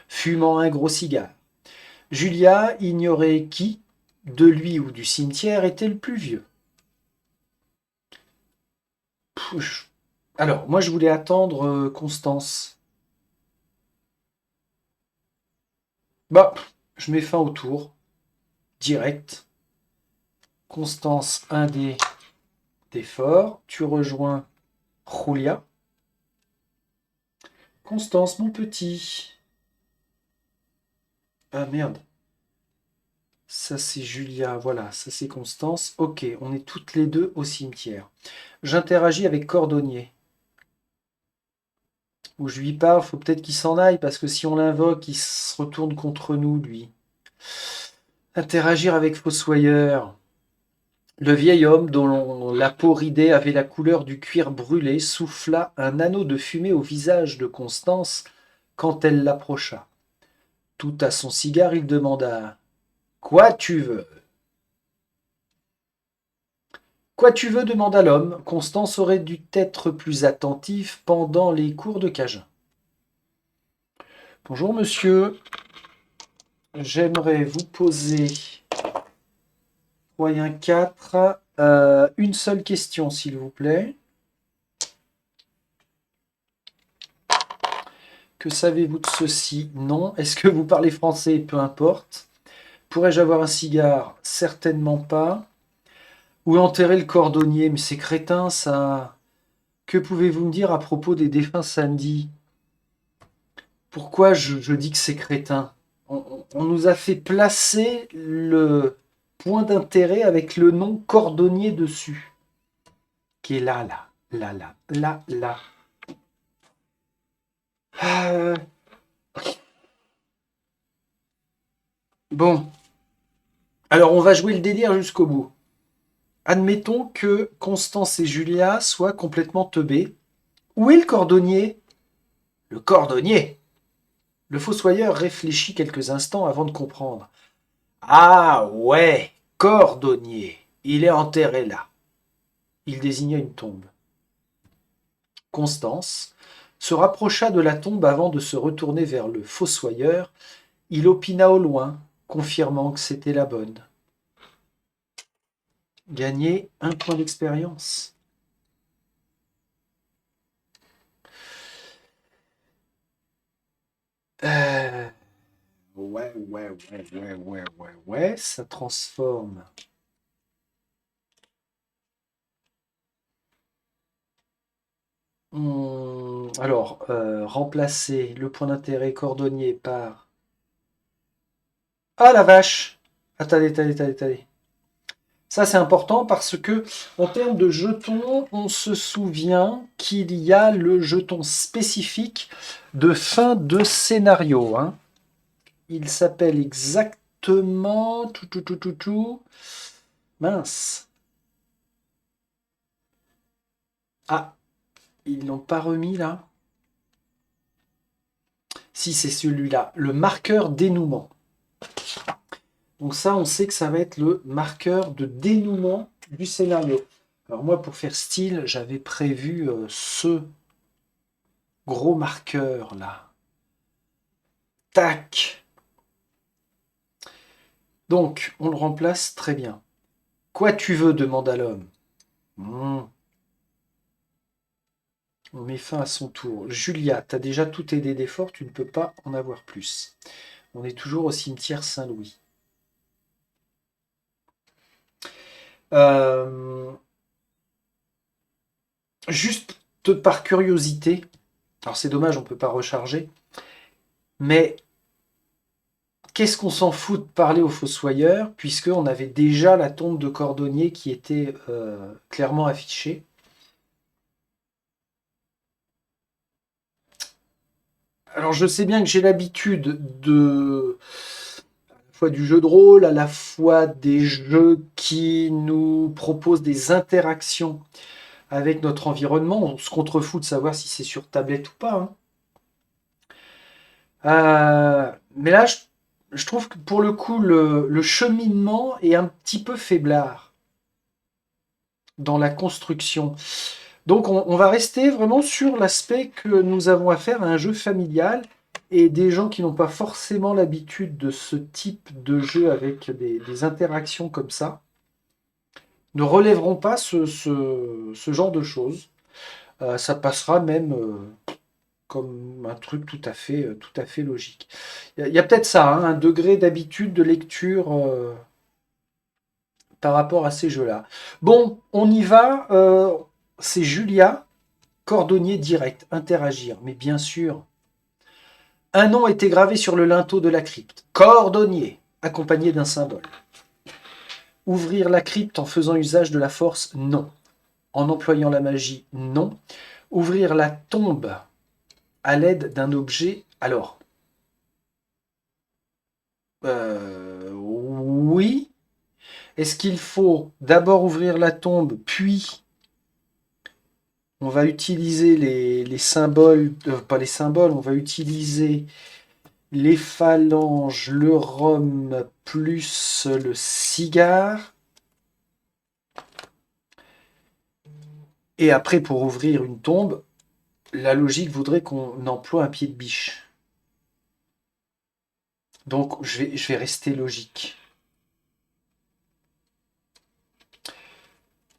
fumant un gros cigare. Julia ignorait qui, de lui ou du cimetière, était le plus vieux. Alors, moi je voulais attendre Constance. Bah, je mets fin au tour. Direct. Constance, un dé d'effort. Tu rejoins Julia. Constance, mon petit. Ah merde. Ça c'est Julia, voilà, ça c'est Constance. Ok, on est toutes les deux au cimetière. J'interagis avec Cordonnier. Où je lui parle, faut peut-être qu'il s'en aille, parce que si on l'invoque, il se retourne contre nous, lui. Interagir avec Fossoyeur. Le vieil homme, dont la peau ridée avait la couleur du cuir brûlé, souffla un anneau de fumée au visage de Constance quand elle l'approcha. Tout à son cigare, il demanda « Quoi tu veux ?» « Quoi tu veux ?» demanda l'homme. Constance aurait dû être plus attentive pendant les cours de Cajun. « Bonjour monsieur, j'aimerais vous poser, moyen 4, une seule question s'il vous plaît. Que savez-vous de ceci? Non. Est-ce que vous parlez français? Peu importe. Pourrais-je avoir un cigare? Certainement pas. Où enterrer le cordonnier? Mais c'est crétin, ça. Que pouvez-vous me dire à propos des défunts samedi? Pourquoi je dis que c'est crétin? on nous a fait placer le point d'intérêt avec le nom cordonnier dessus, qui est là, là, là, là, là, là. Euh, bon, alors on va jouer le délire jusqu'au bout. Admettons que Constance et Julia soient complètement teubés. Où est le cordonnier? Le cordonnier? Le fossoyeur réfléchit quelques instants avant de comprendre. Ah ouais, cordonnier. Il est enterré là. Il désigna une tombe. Constance se rapprocha de la tombe avant de se retourner vers le fossoyeur. Il opina au loin, confirmant que c'était la bonne. Gagner un point d'expérience. Euh, ouais, ça transforme. Alors, remplacer le point d'intérêt cordonnier par... Ah la vache! Attendez. Ça, c'est important parce que, en termes de jetons, on se souvient qu'il y a le jeton spécifique de fin de scénario, hein. Il s'appelle exactement... Mince. Ah, ils l'ont pas remis là? Si, c'est celui-là. Le marqueur dénouement. Donc ça, on sait que ça va être le marqueur de dénouement du scénario. Alors moi, pour faire style, j'avais prévu ce gros marqueur là. Tac. Donc, on le remplace très bien. Quoi tu veux, demanda l'homme. On met fin à son tour. Julia, t'as déjà tout tes dés d'effort, tu ne peux pas en avoir plus. On est toujours au cimetière Saint-Louis. Juste par curiosité, alors c'est dommage, on ne peut pas recharger, mais qu'est-ce qu'on s'en fout de parler au fossoyeur, puisqu'on avait déjà la tombe de cordonnier qui était clairement affichée. Alors je sais bien que j'ai l'habitude de à la fois du jeu de rôle, à la fois des jeux qui nous proposent des interactions avec notre environnement. On se contrefout de savoir si c'est sur tablette ou pas, hein. Mais là, je trouve que pour le coup, le cheminement est un petit peu faiblard dans la construction. Donc on va rester vraiment sur l'aspect que nous avons affaire à un jeu familial et des gens qui n'ont pas forcément l'habitude de ce type de jeu avec des interactions comme ça ne relèveront pas ce genre de choses. Ça passera même comme un truc tout à fait logique. Il y a peut-être ça, hein, un degré d'habitude de lecture par rapport à ces jeux-là. Bon, on y va. C'est Julia, cordonnier direct, interagir. Mais bien sûr, un nom était gravé sur le linteau de la crypte. Cordonnier, accompagné d'un symbole. Ouvrir la crypte en faisant usage de la force, non. En employant la magie, non. Ouvrir la tombe à l'aide d'un objet, alors. Oui. Est-ce qu'il faut d'abord ouvrir la tombe, puis on va utiliser les symboles, pas les symboles, on va utiliser les phalanges, le rhum plus le cigare. Et après, pour ouvrir une tombe, la logique voudrait qu'on emploie un pied de biche. Donc, je vais rester logique.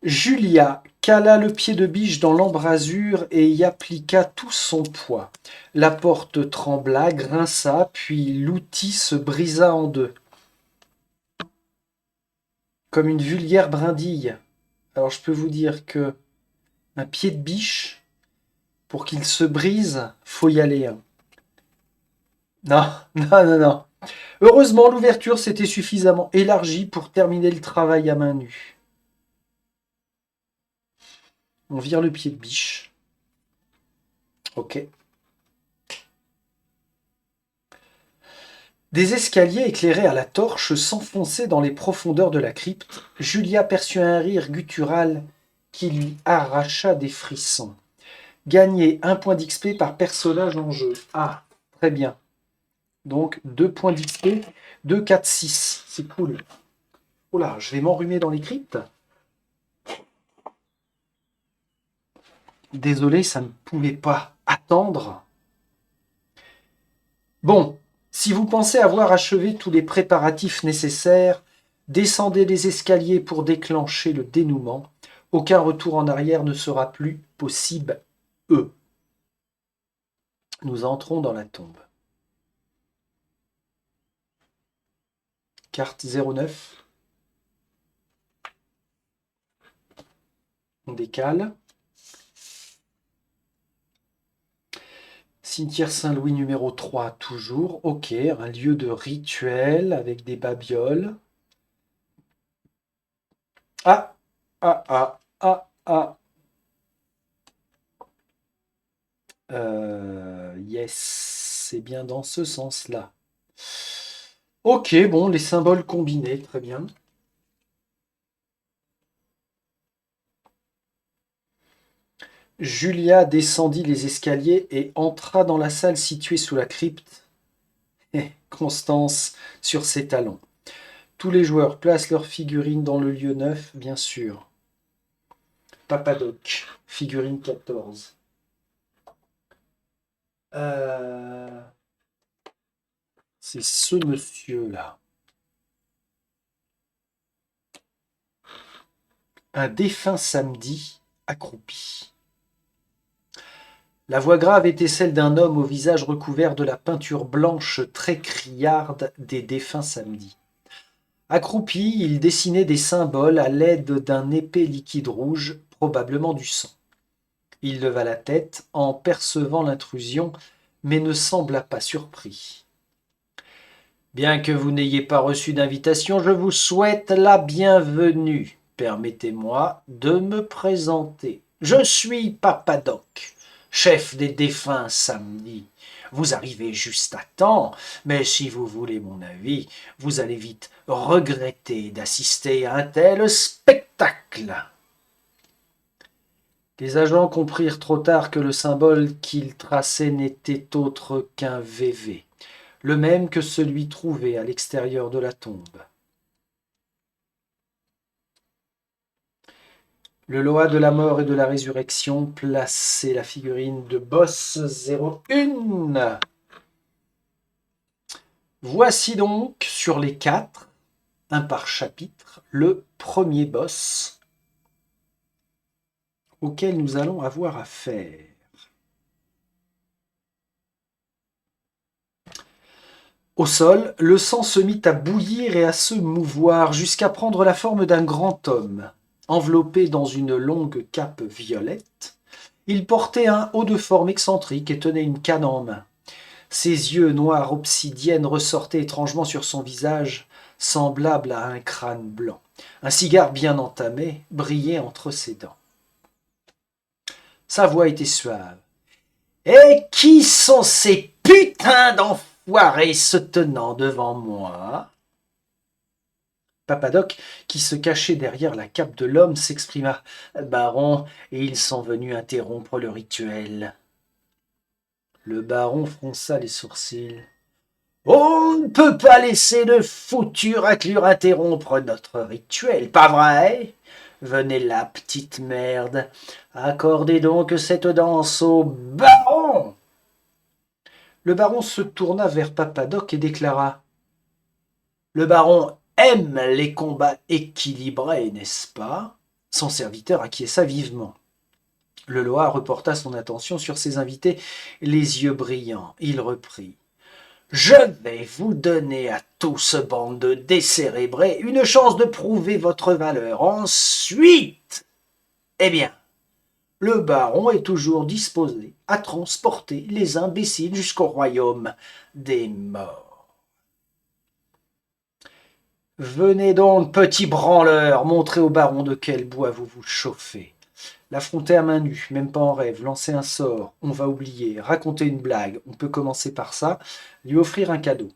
Julia cala le pied de biche dans l'embrasure et y appliqua tout son poids. La porte trembla, grinça, puis l'outil se brisa en deux, comme une vulgaire brindille. Alors je peux vous dire que un pied de biche, pour qu'il se brise, faut y aller, hein. Non, non. Heureusement, l'ouverture s'était suffisamment élargie pour terminer le travail à main nue. On vire le pied de biche. Ok. Des escaliers éclairés à la torche s'enfonçaient dans les profondeurs de la crypte. Julia perçut un rire guttural qui lui arracha des frissons. Gagner 1 point d'XP par personnage en jeu. Ah, très bien. Donc 2 points d'XP, 2, 4, 6. C'est cool. Oula, je vais m'enrhumer dans les cryptes. Désolé, ça ne pouvait pas attendre. Bon, si vous pensez avoir achevé tous les préparatifs nécessaires, descendez les escaliers pour déclencher le dénouement. Aucun retour en arrière ne sera plus possible. Nous entrons dans la tombe. Carte 09. On décale. Cimetière Saint-Louis numéro 3, toujours. Ok, un lieu de rituel avec des babioles. Ah, ah, ah, ah, ah. Yes, c'est bien dans ce sens-là. Ok, bon, les symboles combinés, très bien. Julia descendit les escaliers et entra dans la salle située sous la crypte. Constance sur ses talons. Tous les joueurs placent leurs figurines dans le lieu neuf, bien sûr. Papadoc, figurine 14. C'est ce monsieur-là. Un défunt samedi accroupi. La voix grave était celle d'un homme au visage recouvert de la peinture blanche très criarde des défunts samedis. Accroupi, il dessinait des symboles à l'aide d'un épais liquide rouge, probablement du sang. Il leva la tête en percevant l'intrusion, mais ne sembla pas surpris. Bien que vous n'ayez pas reçu d'invitation, je vous souhaite la bienvenue. Permettez-moi de me présenter. Je suis Papadoc, chef des défunts samedi. Vous arrivez juste à temps, mais si vous voulez mon avis, vous allez vite regretter d'assister à un tel spectacle. Les agents comprirent trop tard que le symbole qu'ils traçaient n'était autre qu'un VV, le même que celui trouvé à l'extérieur de la tombe. Le Loa de la mort et de la résurrection plaçait la figurine de Boss 01. Voici donc, sur les 4, un par chapitre, le premier boss auquel nous allons avoir affaire. Au sol, le sang se mit à bouillir et à se mouvoir jusqu'à prendre la forme d'un grand homme. Enveloppé dans une longue cape violette, il portait un haut de forme excentrique et tenait une canne en main. Ses yeux noirs obsidiennes ressortaient étrangement sur son visage, semblable à un crâne blanc. Un cigare bien entamé brillait entre ses dents. Sa voix était suave. « Et qui sont ces putains d'enfoirés se tenant devant moi ?» Papadoc, qui se cachait derrière la cape de l'homme, s'exprima. « Baron, ils sont venus interrompre le rituel. » Le baron fronça les sourcils. « On ne peut pas laisser le foutu raclure interrompre notre rituel, pas vrai ? Venez là, petite merde. Accordez donc cette danse au baron !» Le baron se tourna vers Papadoc et déclara. « Le baron aime les combats équilibrés, n'est-ce pas ?» Son serviteur acquiesça vivement. Le Loa reporta son attention sur ses invités, les yeux brillants. Il reprit. « Je vais vous donner à tout ce bande de décérébrés une chance de prouver votre valeur. Ensuite, eh bien, le baron est toujours disposé à transporter les imbéciles jusqu'au royaume des morts. » Venez donc, petit branleur, montrez au baron de quel bois vous vous chauffez. L'affronter à main nue, même pas en rêve, lancer un sort, on va oublier, raconter une blague, on peut commencer par ça, lui offrir un cadeau.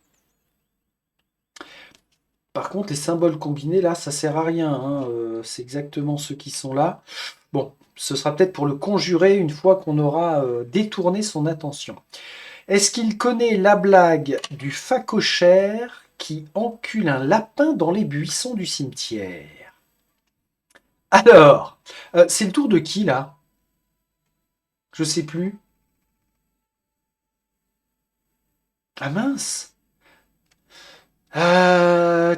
Par contre, les symboles combinés, là, ça sert à rien, hein, c'est exactement ceux qui sont là. Bon, ce sera peut-être pour le conjurer une fois qu'on aura détourné son attention. Est-ce qu'il connaît la blague du phacochère qui encule un lapin dans les buissons du cimetière? Alors, c'est le tour de qui là? Je sais plus. Ah mince.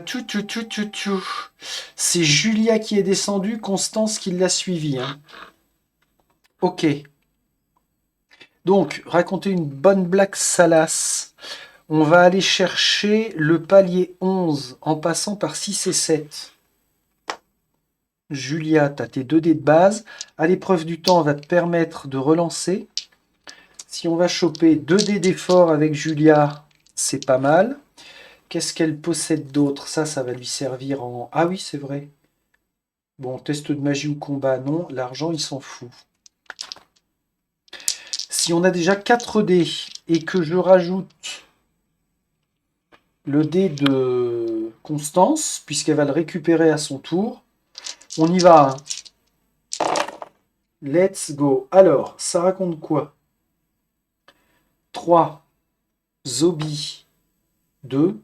Tchou. C'est Julia qui est descendue, Constance qui l'a suivie, hein. Ok. Donc, raconter une bonne blague salace. On va aller chercher le palier 11 en passant par 6 et 7. Julia, tu as tes 2 dés de base. À l'épreuve du temps, on va te permettre de relancer. Si on va choper 2 dés d'effort avec Julia, c'est pas mal. Qu'est-ce qu'elle possède d'autre? Ça va lui servir en... Ah oui, c'est vrai. Bon, test de magie ou combat, non. L'argent, il s'en fout. Si on a déjà 4 dés et que je rajoute le dé de Constance, puisqu'elle va le récupérer à son tour, on y va, hein. Let's go. Alors, ça raconte quoi? 3, Zombie, 2,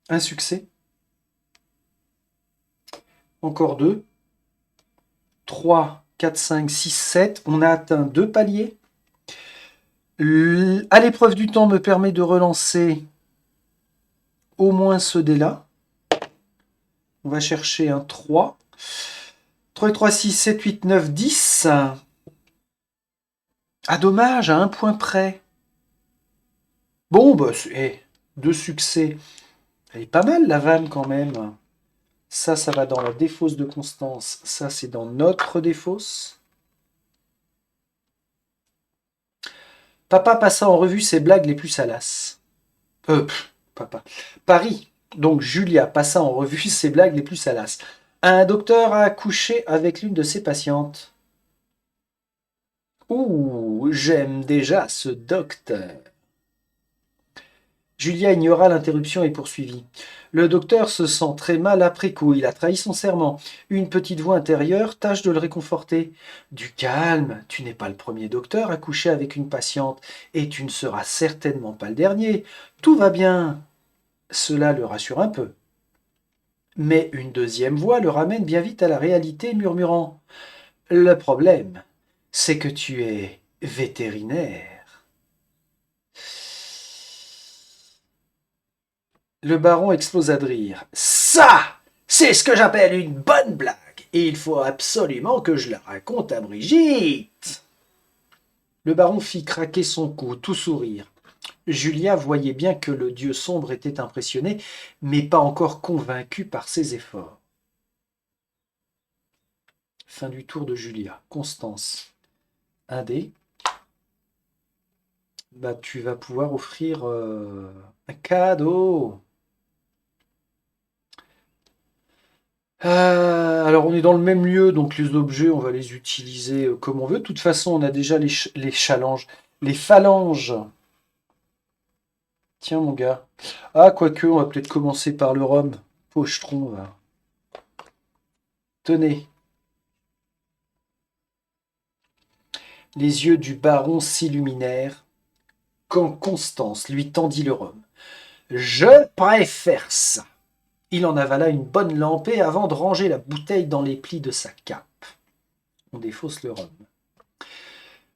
un succès. Encore 2. 3, 4, 5, 6, 7. On a atteint 2 paliers. À l'épreuve du temps me permet de relancer au moins ce dé-là. On va chercher un 3. 3 et 3, 6, 7, 8, 9, 10. Ah dommage, à un point près. Bon, bah, c'est 2 succès. Elle est pas mal la vanne quand même. Ça va dans la défausse de Constance. Ça, c'est dans notre défausse. Papa passa en revue ses blagues les plus salaces. Papa. Paris. Donc Julia passa en revue ses blagues les plus salaces. Un docteur a couché avec l'une de ses patientes. Ouh, j'aime déjà ce docteur. Julia ignora l'interruption et poursuivit. Le docteur se sent très mal après coup. Il a trahi son serment. Une petite voix intérieure tâche de le réconforter. Du calme, tu n'es pas le premier docteur à coucher avec une patiente, et tu ne seras certainement pas le dernier. Tout va bien. Cela le rassure un peu. Mais une deuxième voix le ramène bien vite à la réalité, murmurant. Le problème, c'est que tu es vétérinaire. Le baron explosa de rire. Ça, c'est ce que j'appelle une bonne blague. Et il faut absolument que je la raconte à Brigitte. Le baron fit craquer son cou, tout sourire. Julia voyait bien que le dieu sombre était impressionné, mais pas encore convaincu par ses efforts. Fin du tour de Julia. Constance. Un dé. Bah, tu vas pouvoir offrir un cadeau. Alors on est dans le même lieu, donc les objets, on va les utiliser comme on veut. De toute façon, on a déjà les challenges, les phalanges. Tiens mon gars. Ah, quoique, on va peut-être commencer par le rhum. Pochetron, va. Tenez. Les yeux du baron s'illuminèrent quand Constance lui tendit le rhum. Je préfère ça. Il en avala une bonne lampée avant de ranger la bouteille dans les plis de sa cape. On défausse le rhum.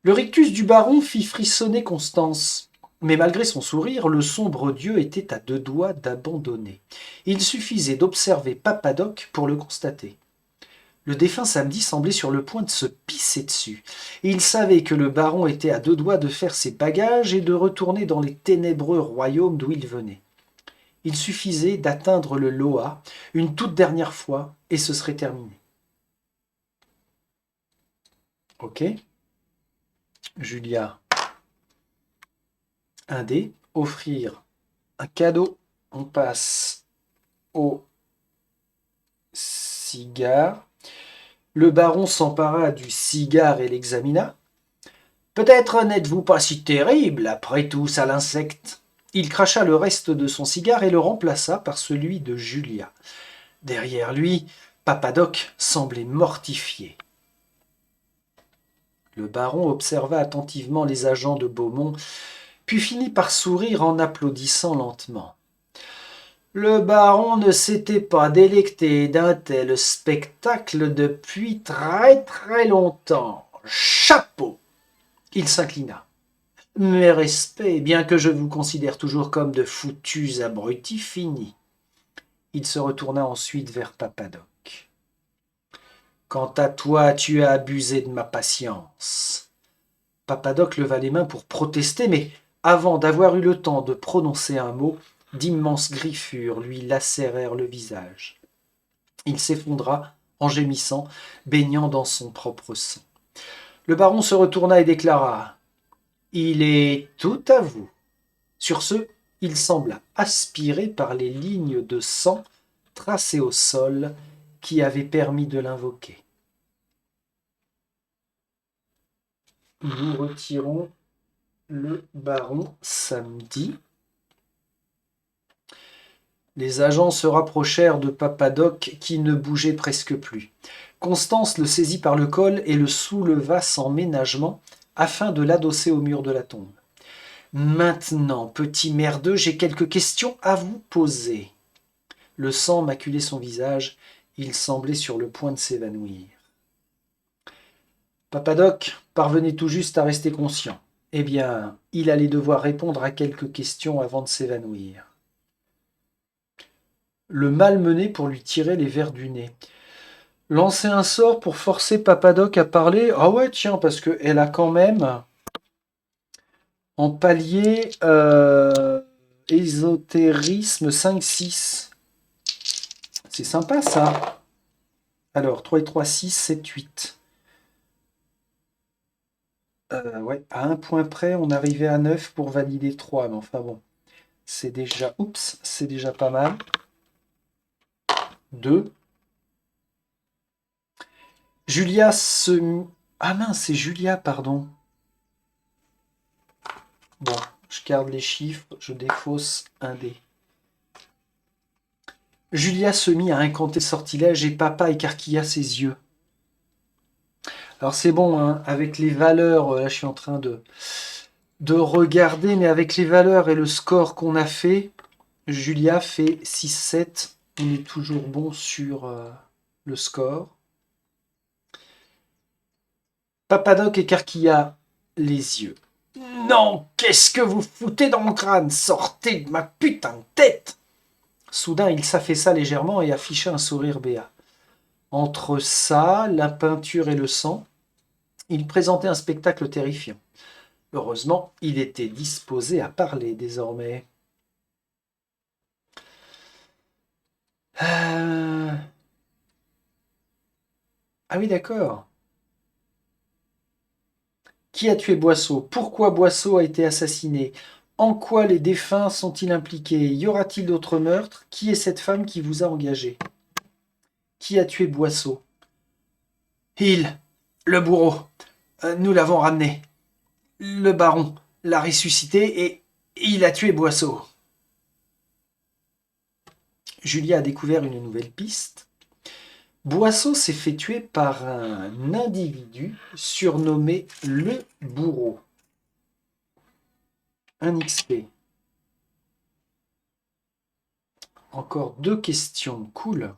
Le rictus du baron fit frissonner Constance. Mais malgré son sourire, le sombre dieu était à 2 doigts d'abandonner. Il suffisait d'observer Papadoc pour le constater. Le défunt samedi semblait sur le point de se pisser dessus. Il savait que le baron était à 2 doigts de faire ses bagages et de retourner dans les ténébreux royaumes d'où il venait. Il suffisait d'atteindre le Loa une toute dernière fois et ce serait terminé. Ok. Julia. Un dé. Offrir un cadeau. On passe au cigare. Le baron s'empara du cigare et l'examina. Peut-être n'êtes-vous pas si terrible, après tout, ça l'insecte. Il cracha le reste de son cigare et le remplaça par celui de Julia. Derrière lui, Papadoc semblait mortifié. Le baron observa attentivement les agents de Beaumont, puis finit par sourire en applaudissant lentement. Le baron ne s'était pas délecté d'un tel spectacle depuis très très longtemps. Chapeau! Il s'inclina. Mes respects, bien que je vous considère toujours comme de foutus abrutis finis. Il se retourna ensuite vers Papadoc. Quant à toi, tu as abusé de ma patience. Papadoc leva les mains pour protester, mais avant d'avoir eu le temps de prononcer un mot, d'immenses griffures lui lacérèrent le visage. Il s'effondra en gémissant, baignant dans son propre sang. Le baron se retourna et déclara « Il est tout à vous ». Sur ce, il sembla aspiré par les lignes de sang tracées au sol qui avaient permis de l'invoquer. Nous retirons le baron samedi. Les agents se rapprochèrent de Papadoc qui ne bougeait presque plus. Constance le saisit par le col et le souleva sans ménagement afin de l'adosser au mur de la tombe. Maintenant, petit merdeux, j'ai quelques questions à vous poser. Le sang maculait son visage, il semblait sur le point de s'évanouir. Papadoc parvenait tout juste à rester conscient. Eh bien, il allait devoir répondre à quelques questions avant de s'évanouir. Le malmener pour lui tirer les vers du nez. Lancer un sort pour forcer Papadoc à parler. Ah ouais, tiens, parce qu'elle a quand même en palier ésotérisme 5-6. C'est sympa ça. Alors, 3 et 3, 6, 7, 8. Ouais, à un point près, on arrivait à 9 pour valider 3. Mais enfin bon, c'est déjà... Oups, c'est déjà pas mal. 2. Julia se... Ah mince, c'est Julia, pardon. Bon, je garde les chiffres, je défausse un dé. Julia se mit à incanter sortilège et papa écarquilla ses yeux. Alors c'est bon, hein, avec les valeurs, là je suis en train de regarder, mais avec les valeurs et le score qu'on a fait, Julia fait 6-7. On est toujours bon sur le score. Papadoc écarquilla les yeux. Non, qu'est-ce que vous foutez dans mon crâne? Sortez de ma putain de tête! Soudain, il s'affaissa légèrement et afficha un sourire béat. Entre ça, la peinture et le sang, il présentait un spectacle terrifiant. Heureusement, il était disposé à parler désormais. Ah oui, d'accord. Qui a tué Boisseau? Pourquoi Boisseau a été assassiné? En quoi les défunts sont-ils impliqués? Y aura-t-il d'autres meurtres? Qui est cette femme qui vous a engagé? Qui a tué Boisseau? Il, le bourreau. Nous l'avons ramené. Le baron l'a ressuscité et il a tué Boisseau. Julia a découvert une nouvelle piste. Boisseau s'est fait tuer par un individu surnommé le bourreau. Un XP. Encore 2 questions. Cool.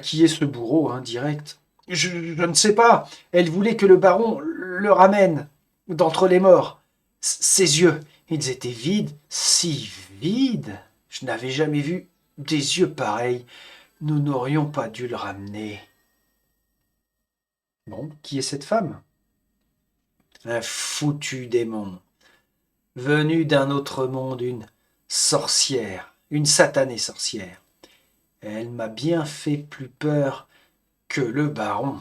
Qui est ce bourreau, hein, direct? Je ne sais pas. Elle voulait que le baron le ramène d'entre les morts. Ses yeux, ils étaient vides, si vides. Je n'avais jamais vu des yeux pareils. Nous n'aurions pas dû le ramener. Bon, qui est cette femme? Un foutu démon. Venu d'un autre monde, une sorcière, une satanée sorcière. Elle m'a bien fait plus peur que le baron.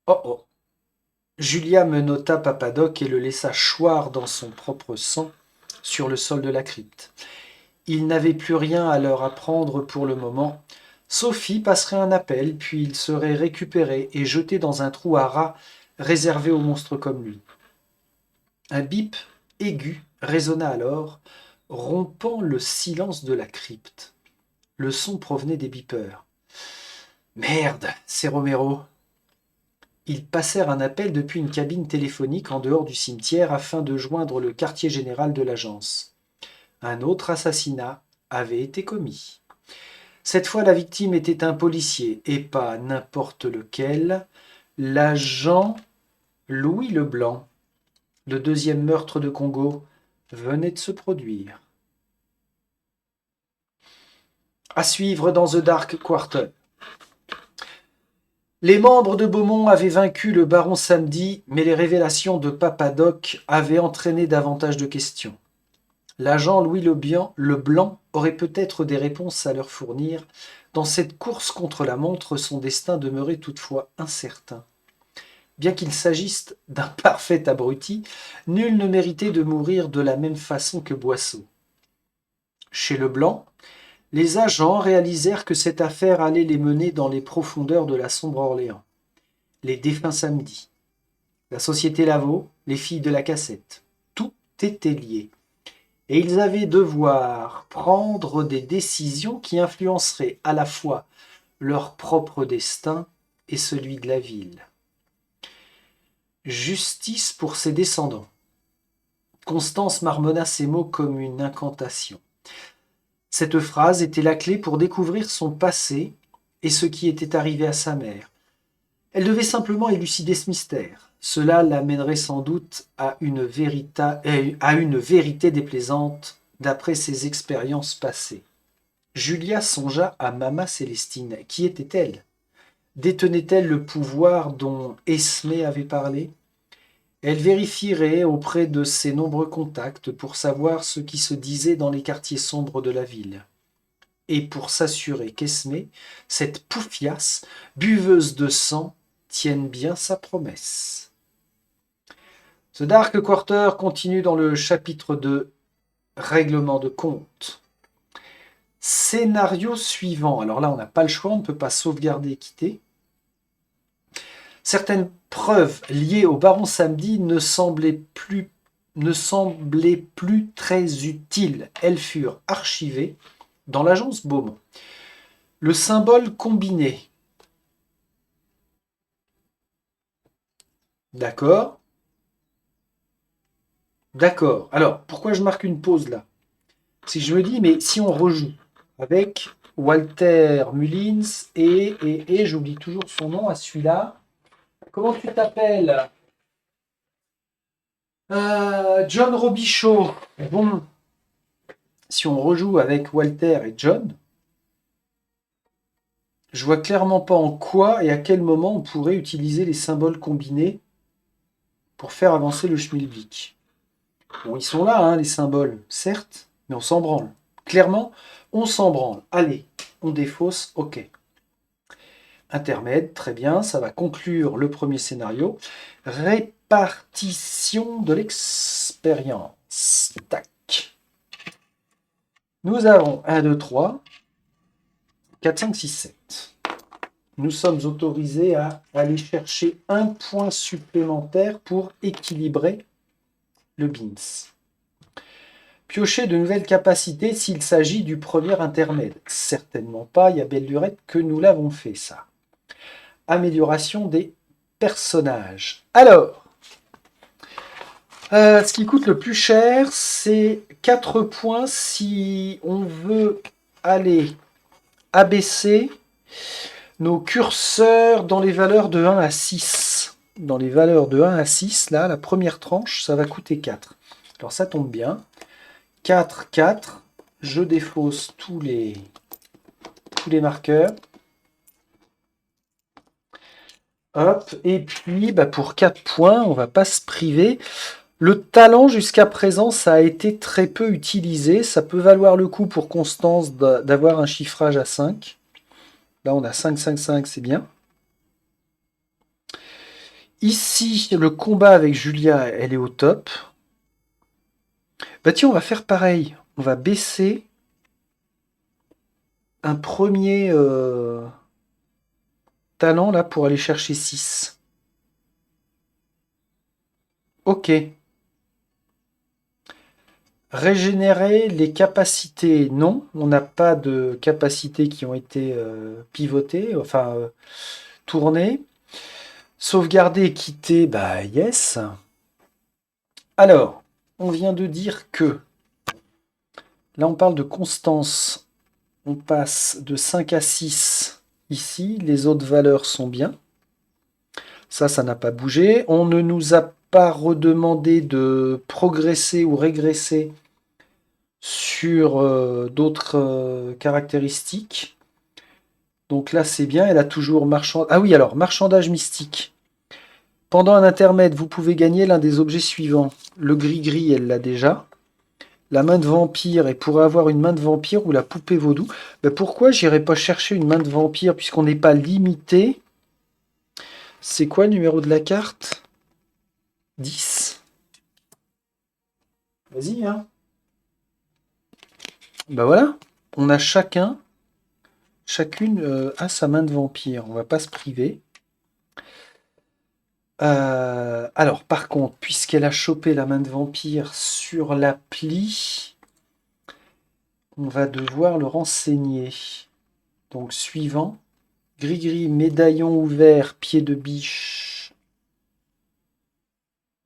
Oh oh, Julia menotta Papadoc et le laissa choir dans son propre sang sur le sol de la crypte. Il n'avait plus rien à leur apprendre pour le moment. Sophie passerait un appel, puis il serait récupéré et jeté dans un trou à rats réservé aux monstres comme lui. Un bip aigu résonna alors, rompant le silence de la crypte. Le son provenait des beepers. « Merde, c'est Romero !» Ils passèrent un appel depuis une cabine téléphonique en dehors du cimetière afin de joindre le quartier général de l'agence. Un autre assassinat avait été commis. Cette fois, la victime était un policier, et pas n'importe lequel, l'agent Louis Leblanc. Le deuxième meurtre de Congo venait de se produire. À suivre dans The Dark Quarter. Les membres de Beaumont avaient vaincu le baron samedi, mais les révélations de Papadoc avaient entraîné davantage de questions. L'agent Louis Leblanc aurait peut-être des réponses à leur fournir. Dans cette course contre la montre, son destin demeurait toutefois incertain. Bien qu'il s'agisse d'un parfait abruti, nul ne méritait de mourir de la même façon que Boisseau. Chez Leblanc, les agents réalisèrent que cette affaire allait les mener dans les profondeurs de la sombre Orléans. Les défunts samedis, la société Lavaux, les filles de la cassette, tout était lié. Et ils avaient devoir prendre des décisions qui influenceraient à la fois leur propre destin et celui de la ville. Justice pour ses descendants. Constance marmonna ces mots comme une incantation. Cette phrase était la clé pour découvrir son passé et ce qui était arrivé à sa mère. Elle devait simplement élucider ce mystère. Cela l'amènerait sans doute à une vérité déplaisante d'après ses expériences passées. Julia songea à Mama Célestine. Qui était-elle? Détenait-elle le pouvoir dont Esmé avait parlé? Elle vérifierait auprès de ses nombreux contacts pour savoir ce qui se disait dans les quartiers sombres de la ville. Et pour s'assurer qu'Esmé, cette poufiasse, buveuse de sang, tienne bien sa promesse. The Dark Quarter continue dans le chapitre 2, Règlement de compte. Scénario suivant. Alors là, on n'a pas le choix, on ne peut pas sauvegarder et quitter. Certaines preuves liées au baron samedi ne semblaient plus très utiles. Elles furent archivées dans l'agence Beaumont. Le symbole combiné. D'accord. D'accord. Alors, pourquoi je marque une pause là? Si je me dis, mais si on rejoue avec Walter Mullins et j'oublie toujours son nom à celui-là. Comment tu t'appelles? John Robichaud. Bon, si on rejoue avec Walter et John, je vois clairement pas en quoi et à quel moment on pourrait utiliser les symboles combinés pour faire avancer le schmilblick. Bon, ils sont là, hein, les symboles, certes, mais on s'en branle. Clairement, on s'en branle. Allez, on défausse, ok. Intermède, très bien, ça va conclure le premier scénario. Répartition de l'expérience. Tac. Nous avons 1, 2, 3, 4, 5, 6, 7. Nous sommes autorisés à aller chercher un point supplémentaire pour équilibrer le BINS. Piocher de nouvelles capacités s'il s'agit du premier intermède. Certainement pas, il y a belle lurette que nous l'avons fait ça. Amélioration des personnages. Alors, ce qui coûte le plus cher, c'est 4 points si on veut aller abaisser nos curseurs dans les valeurs de 1 à 6. Dans les valeurs de 1 à 6, là, la première tranche, ça va coûter 4. Alors ça tombe bien. 4, 4. Je défausse tous les marqueurs. Hop, et puis pour 4 points, on ne va pas se priver. Le talent jusqu'à présent, ça a été très peu utilisé. Ça peut valoir le coup pour Constance d'avoir un chiffrage à 5. Là, on a 5, 5, 5, c'est bien. Ici, le combat avec Julia, elle est au top. Bah tiens, on va faire pareil. On va baisser un premier talent là pour aller chercher 6. Ok. Régénérer les capacités, non. On n'a pas de capacités qui ont été pivotées, enfin tournées. Sauvegarder et quitter, bah yes. Alors, on vient de dire que, là on parle de constance, on passe de 5 à 6 ici, les autres valeurs sont bien. Ça n'a pas bougé. On ne nous a pas redemandé de progresser ou régresser sur d'autres caractéristiques. Donc là, c'est bien. Elle a toujours marchand. Ah oui, alors, marchandage mystique. Pendant un intermède, vous pouvez gagner l'un des objets suivants. Le gris-gris, elle l'a déjà. La main de vampire, et pourrait avoir une main de vampire ou la poupée vaudou. Ben pourquoi j'irais pas chercher une main de vampire puisqu'on n'est pas limité? C'est quoi le numéro de la carte? 10. Vas-y, hein. Bah voilà, on a chacune a sa main de vampire. On va pas se priver. Alors, par contre, puisqu'elle a chopé la main de vampire sur l'appli, on va devoir le renseigner. Donc, suivant. Gris-gris, médaillon ouvert, pied de biche.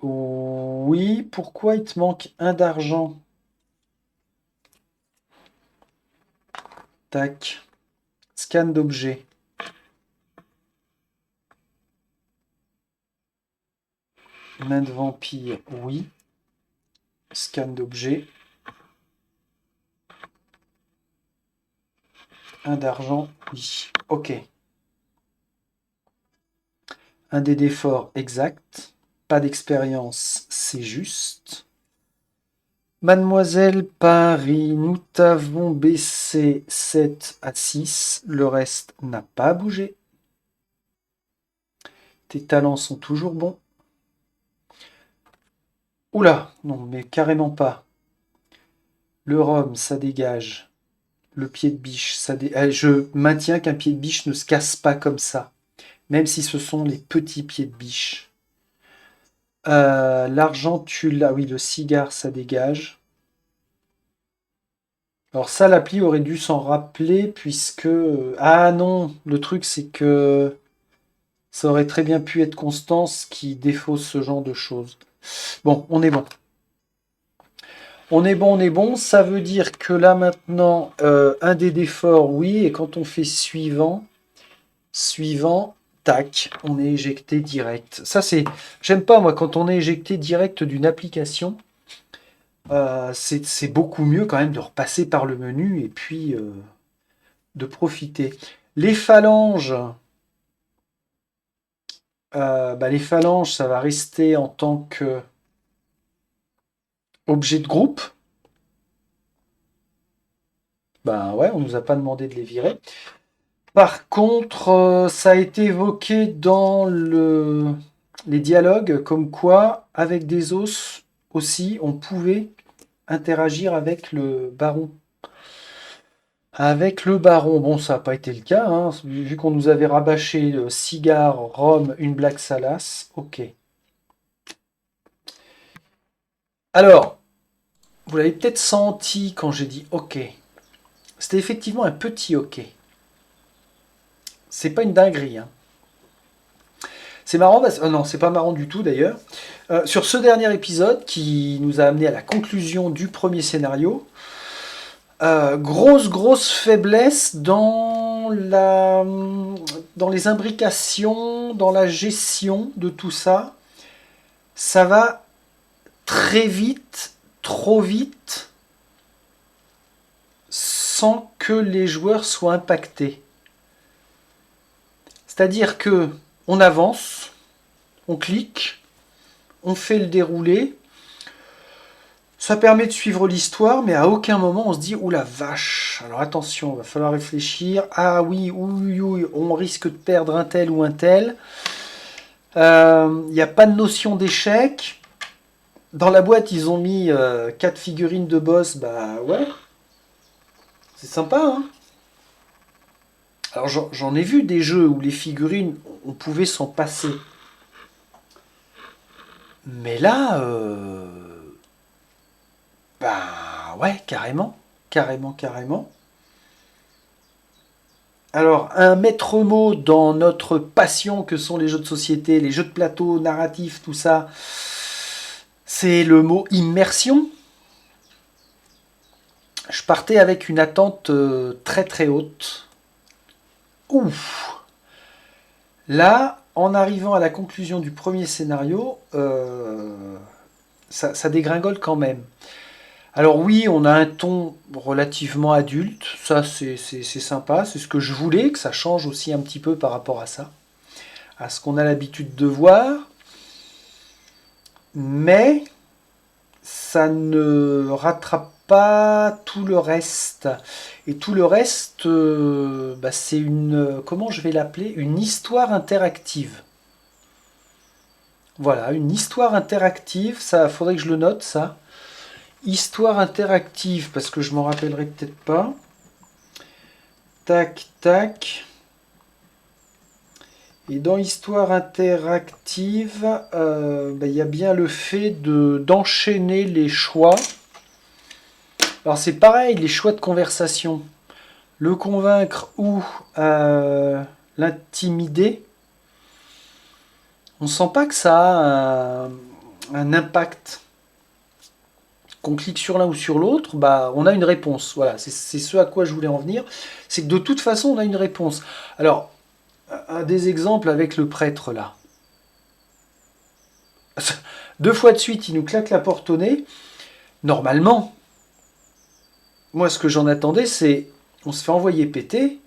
Oui, pourquoi il te manque un d'argent? Tac. Scan d'objet. Main de vampire, oui. Scan d'objet. Un d'argent, oui. Ok. Un dé d'effort, exact. Pas d'expérience, c'est juste. Mademoiselle Paris, nous t'avons baissé 7 à 6. Le reste n'a pas bougé. Tes talents sont toujours bons. Oula, non, mais carrément pas. Le rhum, ça dégage. Le pied de biche, ça dégage. Je maintiens qu'un pied de biche ne se casse pas comme ça. Même si ce sont les petits pieds de biche. L'argent, tu l'as. Oui, le cigare, ça dégage. Alors ça, l'appli aurait dû s'en rappeler puisque... Ah non, le truc c'est que ça aurait très bien pu être Constance qui défausse ce genre de choses. Bon, on est bon. On est bon, on est bon. Ça veut dire que là maintenant, un dé d'effort, oui. Et quand on fait suivant, tac, on est éjecté direct. Ça c'est... J'aime pas moi quand on est éjecté direct d'une application. C'est beaucoup mieux quand même de repasser par le menu et puis de profiter. Les phalanges, les phalanges, ça va rester en tant que objet de groupe. Ben ouais, on nous a pas demandé de les virer. Par contre, ça a été évoqué dans les dialogues comme quoi, avec des os aussi, on pouvait interagir avec le baron. Avec le baron, bon, ça n'a pas été le cas, hein, vu qu'on nous avait rabâché cigare, rhum, une blague salace. Ok. Alors, vous l'avez peut-être senti quand j'ai dit ok. C'était effectivement un petit ok. C'est pas une dinguerie, hein. C'est marrant, non, c'est pas marrant du tout d'ailleurs. Sur ce dernier épisode qui nous a amené à la conclusion du premier scénario, grosse faiblesse dans les imbrications, dans la gestion de tout ça. Ça va très vite, trop vite, sans que les joueurs soient impactés. C'est-à-dire que on avance, on clique, on fait le déroulé. Ça permet de suivre l'histoire, mais à aucun moment on se dit « Ouh la vache !» Alors attention, il va falloir réfléchir. Ah oui, on risque de perdre un tel ou un tel. Il n'y a pas de notion d'échec. Dans la boîte, ils ont mis 4 figurines de boss. Bah ouais, c'est sympa, hein. Alors j'en ai vu des jeux où les figurines, on pouvait s'en passer. Mais là, bah ouais, carrément. Carrément, carrément. Alors, un maître mot dans notre passion que sont les jeux de société, les jeux de plateau, narratifs, tout ça, c'est le mot immersion. Je partais avec une attente très très haute. Ouf. Là, en arrivant à la conclusion du premier scénario, ça dégringole quand même. Alors oui, on a un ton relativement adulte, ça c'est sympa, c'est ce que je voulais, que ça change aussi un petit peu par rapport à ça, à ce qu'on a l'habitude de voir, mais ça ne rattrape pas tout le reste. Et tout le reste, bah, c'est une, comment je vais l'appeler, une histoire interactive. Voilà, une histoire interactive, ça faudrait que je le note ça. Histoire interactive, parce que je m'en rappellerai peut-être pas. Tac, tac. Et dans histoire interactive, bah, y a bien le fait d'enchaîner les choix. Alors c'est pareil, les choix de conversation. Le convaincre ou l'intimider. On sent pas que ça a un impact. Qu'on clique sur l'un ou sur l'autre, bah, on a une réponse. Voilà, c'est ce à quoi je voulais en venir. C'est que de toute façon, on a une réponse. Alors, un des exemples avec le prêtre là. 2 fois de suite, il nous claque la porte au nez. Normalement, moi, ce que j'en attendais, c'est on se fait envoyer péter.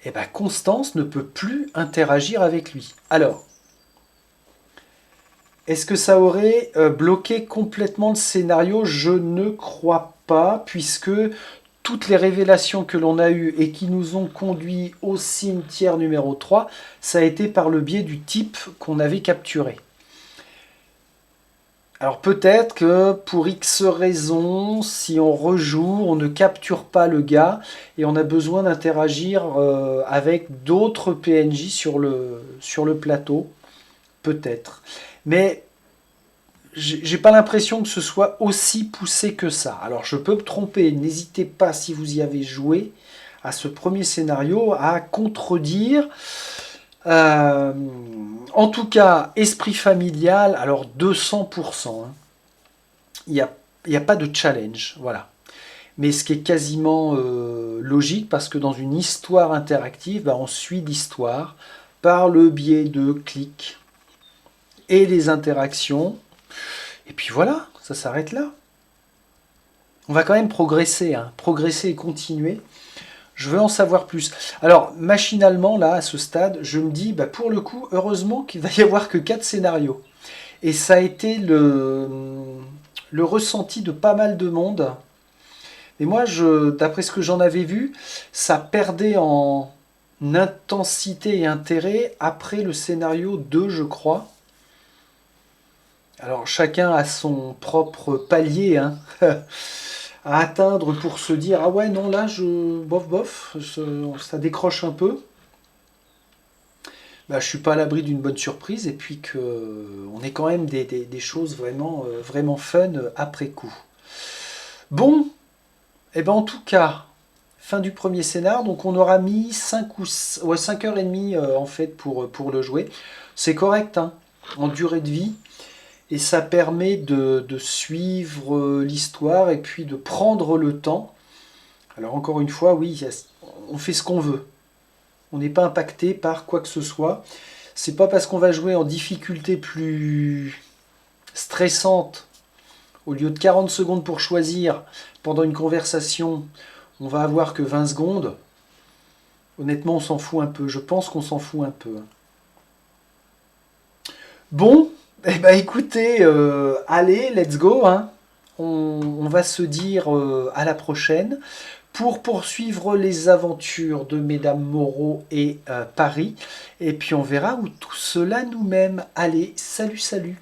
Et ben Constance ne peut plus interagir avec lui. Alors, est-ce que ça aurait bloqué complètement le scénario? Je ne crois pas, puisque toutes les révélations que l'on a eues et qui nous ont conduits au cimetière numéro 3, ça a été par le biais du type qu'on avait capturé. Alors peut-être que pour X raisons, si on rejoue, on ne capture pas le gars et on a besoin d'interagir avec d'autres PNJ sur le plateau. Peut-être. Mais j'ai pas l'impression que ce soit aussi poussé que ça. Alors je peux me tromper, n'hésitez pas si vous y avez joué à ce premier scénario à contredire. En tout cas, esprit familial, alors 200%. Hein. Il n'y a pas de challenge, voilà. Mais ce qui est quasiment logique, parce que dans une histoire interactive, bah, on suit l'histoire par le biais de clics et les interactions. Et puis voilà, ça s'arrête là. On va quand même progresser, hein, progresser et continuer. Je veux en savoir plus. Alors, machinalement, là, à ce stade, je me dis, bah, pour le coup, heureusement qu'il va y avoir que 4 scénarios. Et ça a été le ressenti de pas mal de monde. Et moi, d'après ce que j'en avais vu, ça perdait en intensité et intérêt après le scénario 2, je crois. Alors, chacun a son propre palier, hein. À atteindre pour se dire ah ouais non là bof ça décroche un peu. Bah, je suis pas à l'abri d'une bonne surprise et puis que on est quand même des choses vraiment vraiment fun après coup. Bon, et ben en tout cas fin du premier scénar, donc on aura mis 5h30 en fait pour le jouer. C'est correct hein, en durée de vie. Et ça permet de suivre l'histoire et puis de prendre le temps. Alors encore une fois, oui, on fait ce qu'on veut. On n'est pas impacté par quoi que ce soit. C'est pas parce qu'on va jouer en difficulté plus stressante, au lieu de 40 secondes pour choisir pendant une conversation, on va avoir que 20 secondes. Honnêtement, on s'en fout un peu. Je pense qu'on s'en fout un peu. Bon, eh ben écoutez, allez, let's go. Hein. On va se dire à la prochaine. pour poursuivre les aventures de Mesdames Moreau et Paris. Et puis on verra où tout cela nous mène. Allez, salut, salut!